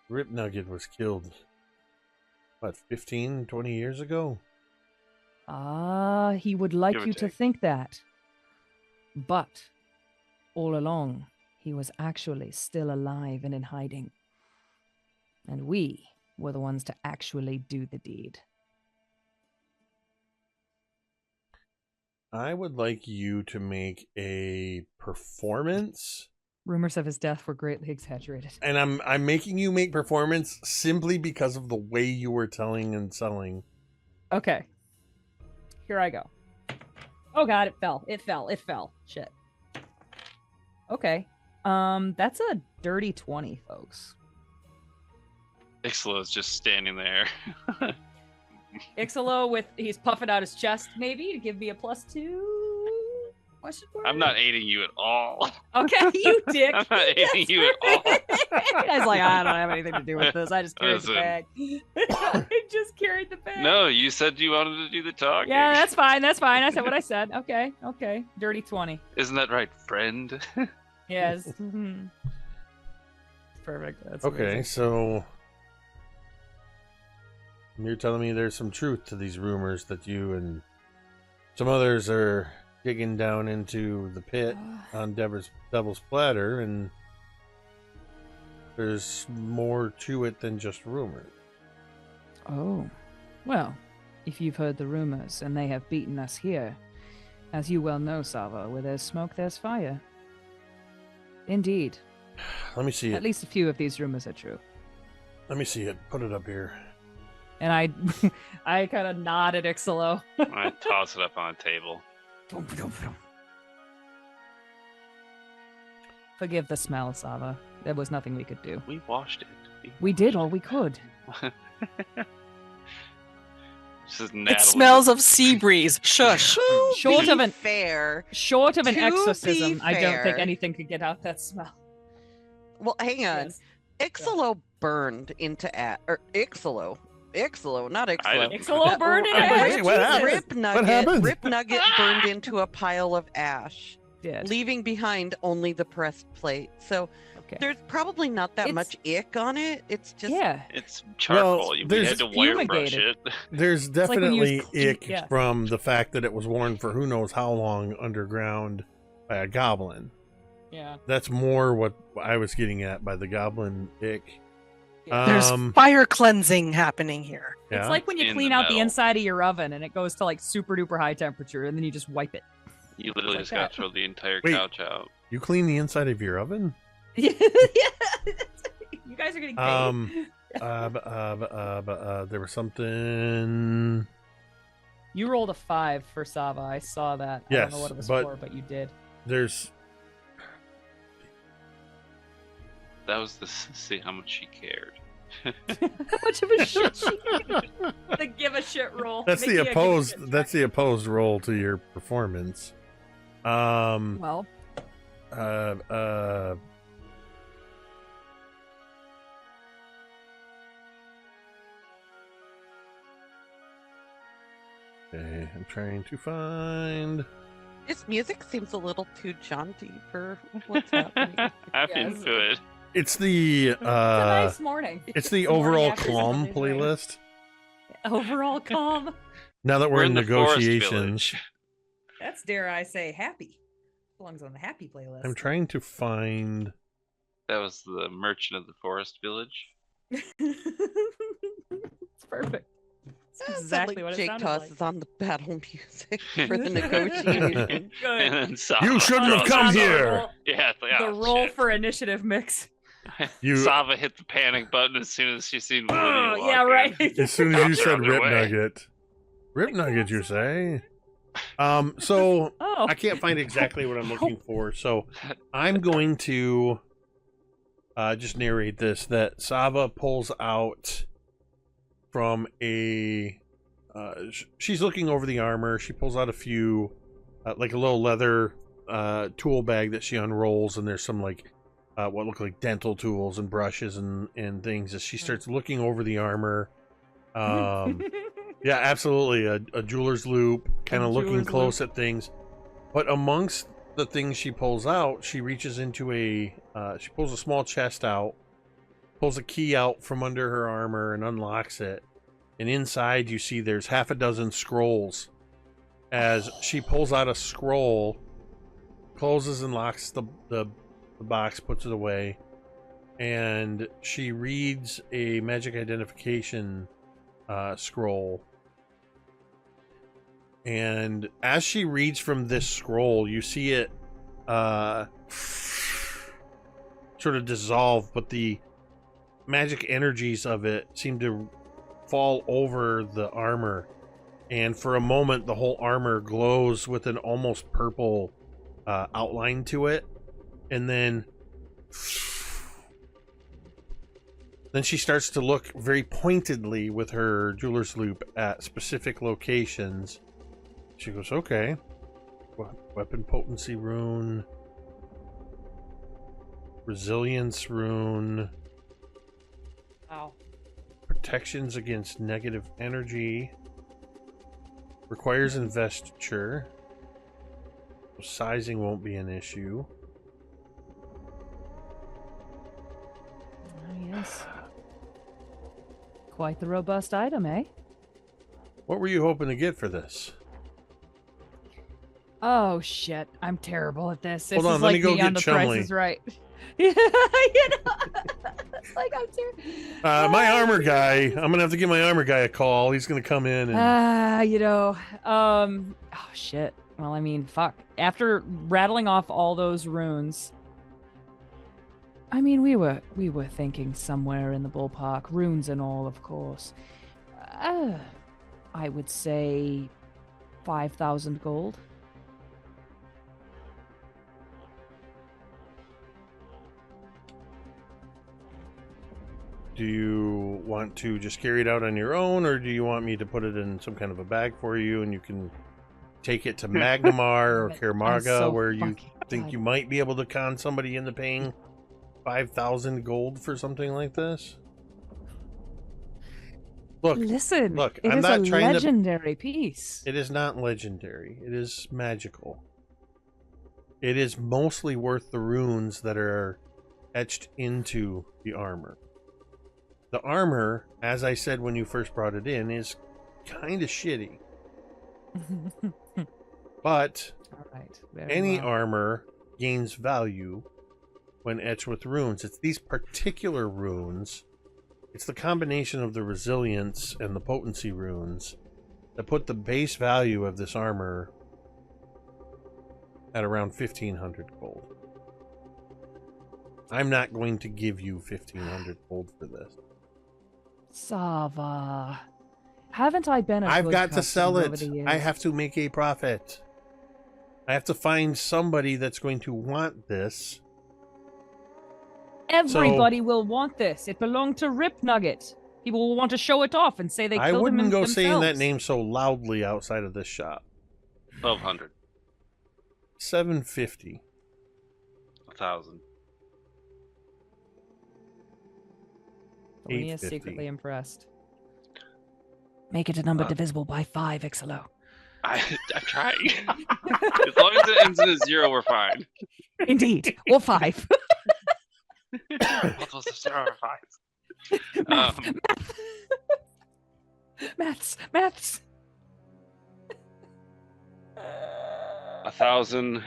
Rip Nugget was killed, what, 15, 20 years ago? He would like Give or you to take. think that. But all along, he was actually still alive and in hiding. And we were the ones to actually do the deed. I would like you to make a performance, Rumors of his death were greatly exaggerated. and I'm making you make performance simply because of the way you were telling and selling. Okay. Here I go. Oh god, it fell. It fell. Shit. Okay. That's a dirty 20, folks. Ixelo's just standing there. Icselo he's puffing out his chest, maybe, to give me a +2? Question mark? I'm not aiding you at all. Okay, you dick. I'm not aiding you at all. I was like, I don't have anything to do with this. I just carried the Listen. bag. I just carried the bag. No, you said you wanted to do the talking. Yeah, that's fine. That's fine. I said what I said. Okay. Dirty 20. Isn't that right, friend? Yes. Mhm. Perfect. That's Okay, amazing. so you're telling me there's some truth to these rumors that you and some others are digging down into the pit on Devil's Platter, and there's more to it than just rumors. Oh. Well, if you've heard the rumors and they have beaten us here, as you well know, Sava, where there's smoke, there's fire. Indeed. Let me see At it. least a few of these rumors are true. Let me see it. Put it up here. And I kind of nod at Icselo. I toss it up on the table. Forgive the smell, Sava. There was nothing we could do. We washed it. We did all we could. This is It Natalin. smells of sea breeze. Shush. To Short be of an- fair. Short of an To be exorcism, I don't think fair- anything could get out that smell. Well, hang on. Yes. Icselo burned into Icselo, not I Icselo. didn't- Icselo burned in Wait, ash. what happened? Rip happened? Nugget burned into a pile of ash, Did. leaving behind only the breastplate. So Okay. there's probably not that It's- much ick on it. It's just Yeah. It's charcoal. Well, We there's had to wire brush fumigated. it. There's like when you definitely use clean- ick yeah. from the fact that it was worn for who knows how long underground by a goblin. Yeah. That's more what I was getting at by the goblin ick. There's fire cleansing happening here. Yeah. It's like when you In clean the out the metal. inside of your oven and it goes to like super duper high temperature and then you just wipe it. You literally like just gotta that. throw the entire Wait. couch out. You clean the inside of your oven? Yeah. You guys are getting paid. There was something. You rolled a 5 for Sava. I saw that. I don't Yes, know what it was but- for, but you did. There's. That was to see how much she cared. How much of a shit she the give a shit roll. That's Make the me a give a opposed. shit That's check. the opposed roll to your performance. Well, Okay, I'm trying to find. This music seems a little too jaunty for what's happening. I'm Yes. into it. It's the It's a nice morning. it's the It's a morning overall after calm somebody's rain. playlist. Overall calm. Now that we're in the forest negotiations, village. That's, dare I say, happy. Belongs on the happy playlist. I'm trying to find. That was the merchant of the forest village. It's perfect. It's Sounds exactly like what it Jake sounded tosses like. on the battle music for the negotiation. Good. And then Sava You shouldn't have throws come it. here. Yeah, it's like, The oh, roll shit. for initiative mix. You Sava hit the panic button as soon as she seen Oh, Velynia walk yeah, in. right. as soon as you Cops are said on their rip way. nugget, rip nugget, you say? So Oh. I can't find exactly what I'm looking for, so I'm going to just narrate this. That Sava pulls out from a. She's looking over the armor. She pulls out a few, like a little leather tool bag that she unrolls, and there's some like what look like dental tools and brushes and things. As she starts looking over the armor, yeah, absolutely, a jeweler's loop, kind of looking jeweler's close at things. But amongst the things she pulls out, she reaches into she pulls a small chest out, pulls a key out from under her armor and unlocks it. And inside you see there's half a dozen scrolls. As she pulls out a scroll, closes and locks the box, puts it away, and she reads a magic identification scroll. And as she reads from this scroll, you see it sort of dissolve, but the magic energies of it seem to fall over the armor, and for a moment the whole armor glows with an almost purple outline to it, and then she starts to look very pointedly with her jeweler's loop at specific locations. She goes, okay, weapon potency rune, resilience rune, Wow. protections against negative energy, requires investiture, sizing won't be an issue. Oh, yes. Quite the robust item, eh? What were you hoping to get for this? Oh shit! I'm terrible at this. This Hold on, is let like me go me on get The Price Chumley. is Right. Yeah, you know, it's like I'm terrible. My armor guy, I'm gonna have to give my armor guy a call. He's gonna come in and You know, oh shit. Well, I mean, fuck. After rattling off all those runes, I mean, we were thinking somewhere in the ballpark, runes and all, of course. I would say 5,000 gold. do you want to just carry it out on your own, or do you want me to put it in some kind of a bag for you and you can take it to Magnamar or I'm Kaermarga, so where you fucking think tired. you might be able to con somebody into paying 5,000 gold for something like this? Look, Listen, look, it I'm is not a trying to- legendary piece. it is not legendary. It is magical. It is mostly worth the runes that are etched into the armor. The armor, as I said when you first brought it in, is kind of shitty. But All right. very any well. armor gains value when etched with runes. It's these particular runes. It's the combination of the resilience and the potency runes that put the base value of this armor at around 1,500 gold. I'm not going to give you 1,500 gold for this. Sava. Haven't I been a I've good got to customer sell over it. the years? I have to make a profit. I have to find somebody that's going to want this. Everybody will want this. It belonged to Rip Nugget. People will want to show it off and say they I killed him wouldn't go themselves. saying that name so loudly outside of this shop. 1,200. 750. 1,000. Velynia is 850. secretly impressed. Make it a number Uh, divisible by 5, Icselo. I'm trying. As long as it ends in a 0, we're fine. Indeed. Or 5. Multiples of 0 are fine. Math. Maths. 1,000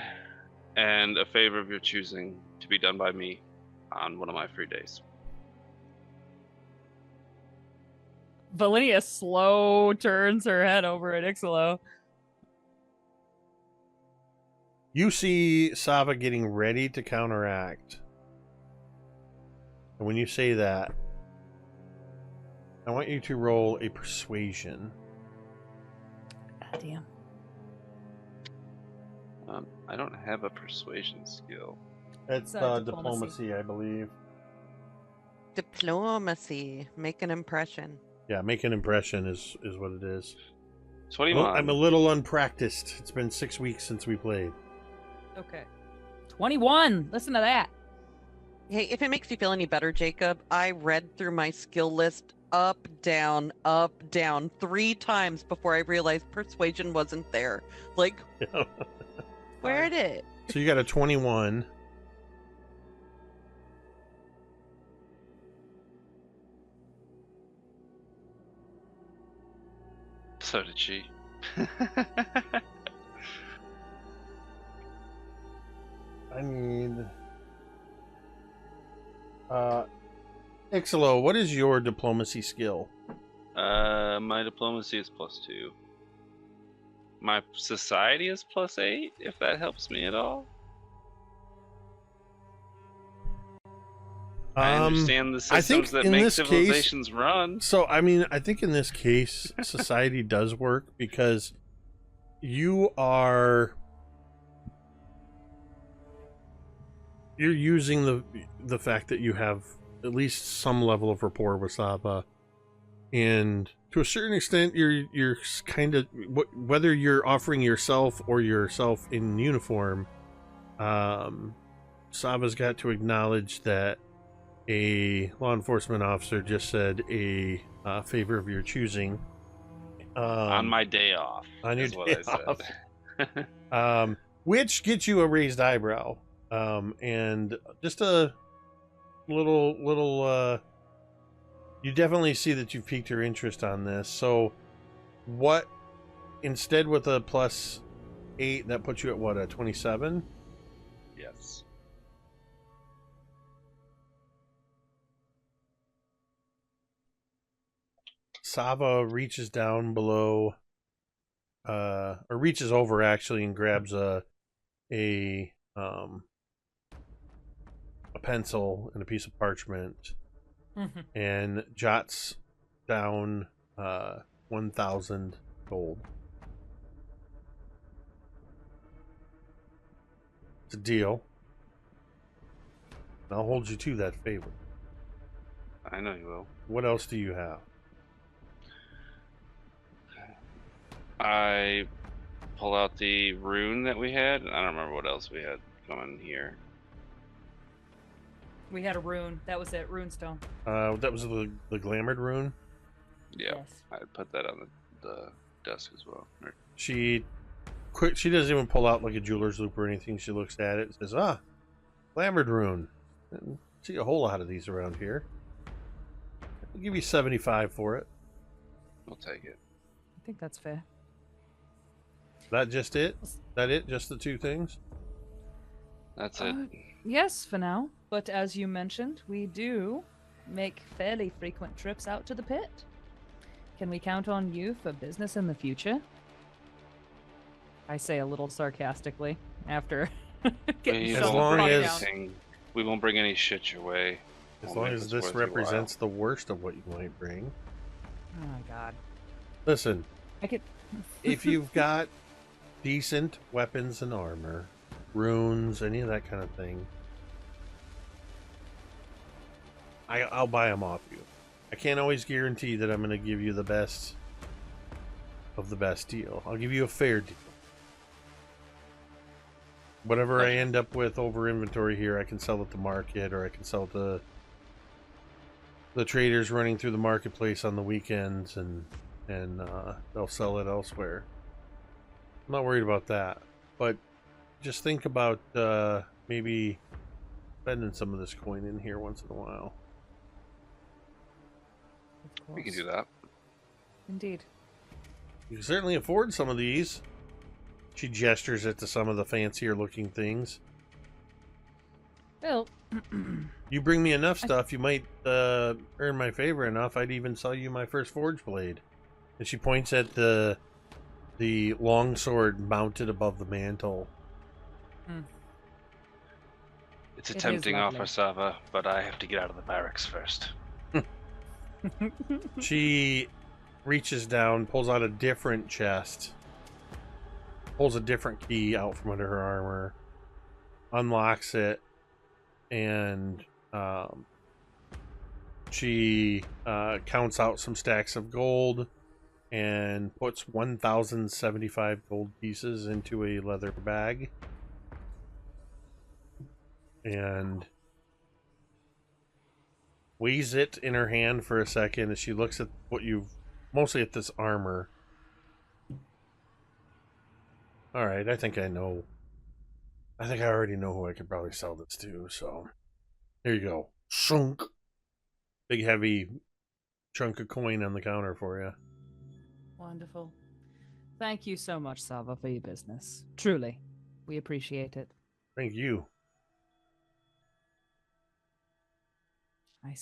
and a favor of your choosing to be done by me on one of my free days. Velynia slow turns her head over at Icselo. You see Sava getting ready to counteract. And when you say that, I want you to roll a persuasion. God damn. I don't have a persuasion skill. It's diplomacy. diplomacy, I believe. Diplomacy. Make an impression. Yeah, make an impression is what it is. 21. Well, I'm a little unpracticed. It's been 6 weeks since we played. Okay. 21. Listen to that. Hey, if it makes you feel any better, Jacob, I read through my skill list up, down, 3 times before I realized persuasion wasn't there. Like, where'd it? So you got a 21. So did she. I need... Icselo, what is your diplomacy skill? My diplomacy is +2. My society is +8, if that helps me at all. I understand the systems that make civilizations run. So, I mean, I think in this case, society does work because you're using the fact that you have at least some level of rapport with Sava, and to a certain extent, you're kind of, whether you're offering yourself or yourself in uniform, Sava's got to acknowledge that a law enforcement officer just said a favor of your choosing on my day off. On your day off. Which gets you a raised eyebrow, and just a little. You definitely see that you've piqued her interest on this. So, what instead with a +8, that puts you at what, a 27? Yes. Sava reaches down below, or reaches over actually, and grabs a pencil and a piece of parchment, and jots down 1,000 gold. It's a deal. I'll hold you to that favor. I know you will. What else do you have? I pull out the rune that we had. I don't remember what else we had coming here. We had a rune. That was it. Runestone. That was the glamored rune. Yeah, Yes. I put that on the desk as well. She doesn't even pull out like a jeweler's loop or anything. She looks at it and says, glamored rune. I see a whole lot of these around here. I'll give you 75 for it. I'll take it. I think that's fair. That just it? That it? Just the 2 things? That's it. Yes, for now. But as you mentioned, we do make fairly frequent trips out to the pit. Can we count on you for business in the future? I say a little sarcastically after getting We As shoveled long right as- down. We won't bring any shit your way. As Won't long make as this this worth your while. represents the worst of what you might bring. Oh my god. Listen, I could if you've got decent weapons and armor, runes, any of that kind of thing, I'll buy them off you. I can't always guarantee that I'm going to give you the best of the best deal. I'll give you a fair deal. Whatever I Pleasure. end up with over inventory here, I can sell at the market, or I can sell to the traders running through the marketplace on the weekends, and they'll sell it elsewhere. I'm not worried about that, but just think about maybe spending some of this coin in here once in a while. Of We can course. do that. Indeed. You can certainly afford some of these. She gestures it to some of the fancier looking things. Well, You bring me enough stuff, you might earn my favor enough, I'd even sell you my first forge blade. And she points at the long sword mounted above the mantle. It's a It is tempting lovely. offer, Sava, but I have to get out of the barracks first. She reaches down, pulls out a different chest, pulls a different key out from under her armor, unlocks it, and she counts out some stacks of gold and puts 1,075 gold pieces into a leather bag. And weighs it in her hand for a second as she looks at what you've mostly at this armor. All right, I think I know. I think I already know who I could probably sell this to. So here you go. Shunk. Big heavy chunk of coin on the counter for you. Wonderful. Thank you so much, Sava, for your business. Truly, we appreciate it. Thank you.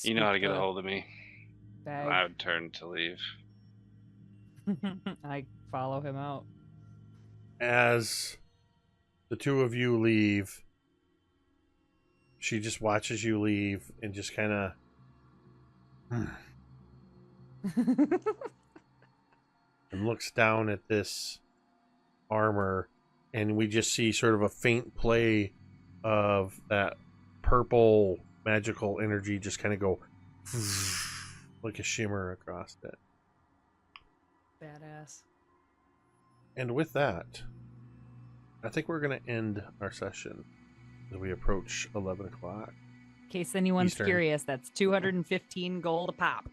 You know how to get a hold of me. Bag. I would turn to leave. I follow him out. As the two of you leave, she just watches you leave and just kind of and looks down at this armor, and we just see sort of a faint play of that purple magical energy just kind of go like a shimmer across it. Badass. And with that, I think we're going to end our session as we approach 11 o'clock. In case anyone's Eastern. curious, that's 215 gold a pop.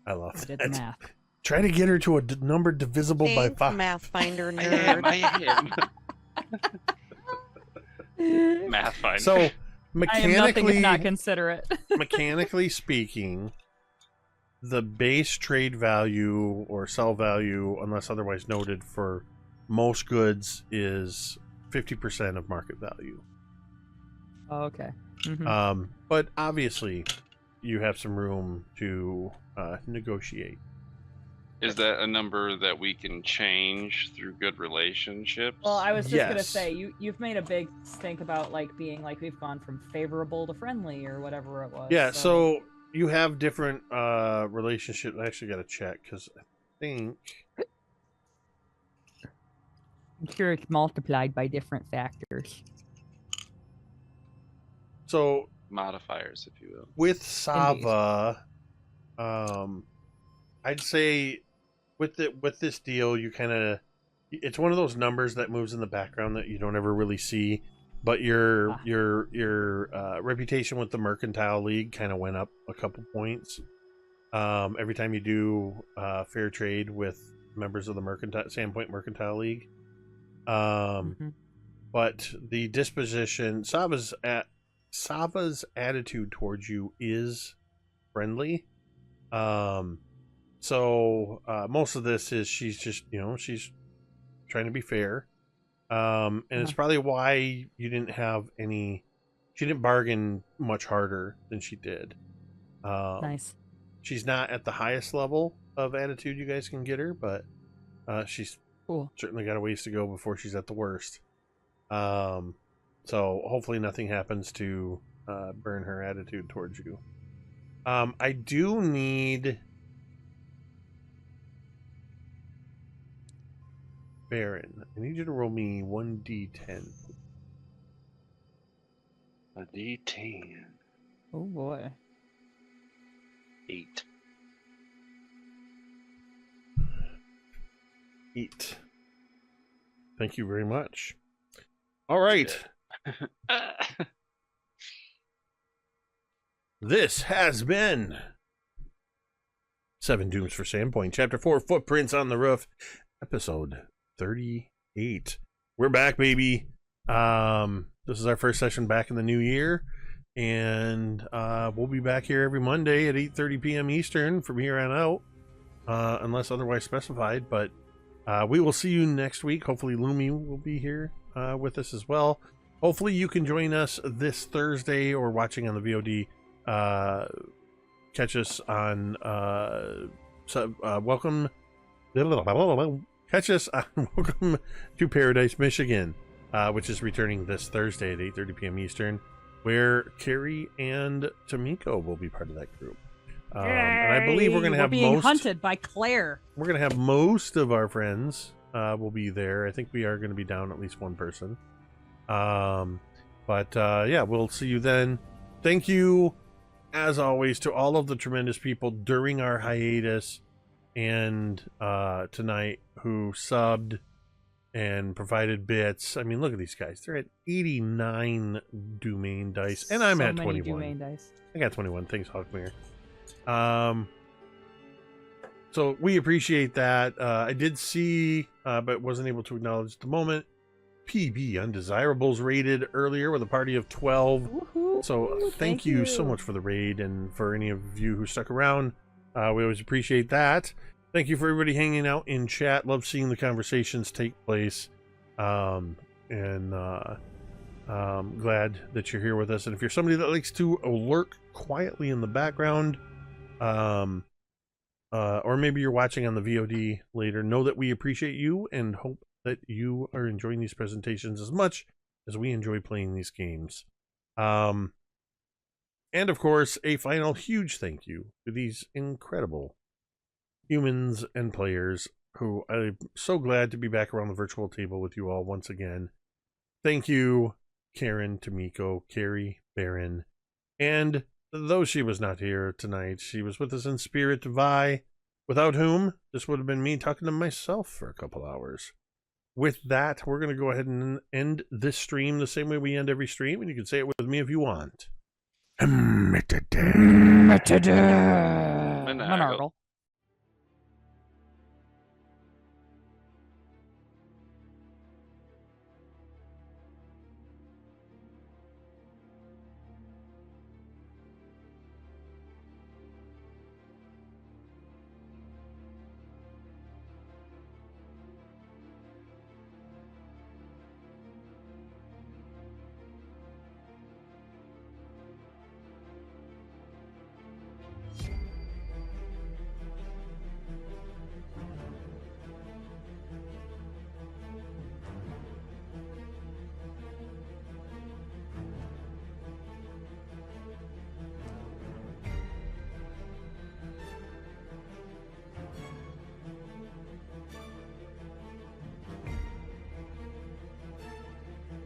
I love I did the that. math. Try to get her to a number divisible by Thanks, 5. Mathfinder I am. nerd. Math finder. So I am nothing if mechanically, not considerate. mechanically speaking, the base trade value or sell value, unless otherwise noted, for most goods is 50% of market value. Oh, okay. Mhm. But obviously, you have some room to negotiate. Is that a number that we can change through good relationships? Well, I was just gonna Yes. say you've made a big stink about like being like we've gone from favorable to friendly or whatever it was. Yeah, so you have different relationships. I actually got to check because I think I'm sure it's multiplied by different factors. so. Modifiers, if you will. With Sava, I'd say with this deal, you kind of, it's one of those numbers that moves in the background that you don't ever really see, but your reputation with the Mercantile League kind of went up a couple points every time you do fair trade with members of the Sandpoint Mercantile League. But the disposition, Sava's attitude towards you is friendly. So most of this is she's just, she's trying to be fair. And it's probably why you didn't have she didn't bargain much harder than she did. Nice. She's not at the highest level of attitude you guys can get her, but she's Cool. certainly got a ways to go before she's at the worst. So hopefully nothing happens to burn her attitude towards you. I do need Baron. I need you to roll me 1d10. A D10. Oh boy. 8. 8. Thank you very much. All right. Dead. This has been 7 Dooms for Sandpoint, Chapter 4, Footprints on the Roof, Episode 38. We're back, baby. This is our first session back in the new year, and we'll be back here every Monday at 8:30 p.m. Eastern from here on out, unless otherwise specified. But we will see you next week. Hopefully Lumi will be here with us as well. Hopefully you can join us this Thursday or watching on the VOD. Catch us on Welcome to Paradise, Michigan, which is returning this Thursday at 8:30 p.m. Eastern, where Cari and Tamiko will be part of that group. And I believe we're going to have being hunted by Claire. We're going to have most of our friends will be there. I think we are going to be down at least one person. But yeah, we'll see you then. Thank you, as always, to all of the tremendous people during our hiatus and tonight who subbed and provided bits. I mean, look at these guys. They're at 89 Domain dice, and I'm at 21. Domain dice. I got 21. Thanks, Hawkmere. So we appreciate that. I did see, but wasn't able to acknowledge at the moment, PB Undesirables raided earlier with a party of 12. Woohoo. So thank you so much for the raid, and for any of you who stuck around. We always appreciate that. Thank you for everybody hanging out in chat. Love seeing the conversations take place. Glad that you're here with us. And if you're somebody that likes to lurk quietly in the background, or maybe you're watching on the VOD later, know that we appreciate you and hope that you are enjoying these presentations as much as we enjoy playing these games. And of course, a final huge thank you to these incredible humans and players who I'm so glad to be back around the virtual table with you all once again. Thank you, Kaeryn, Tamiko, Cari, Baron, and though she was not here tonight, she was with us in spirit, Vi, without whom this would have been me talking to myself for a couple hours. With that, we're going to go ahead and end this stream the same way we end every stream, and you can say it with me if you want. Monargle.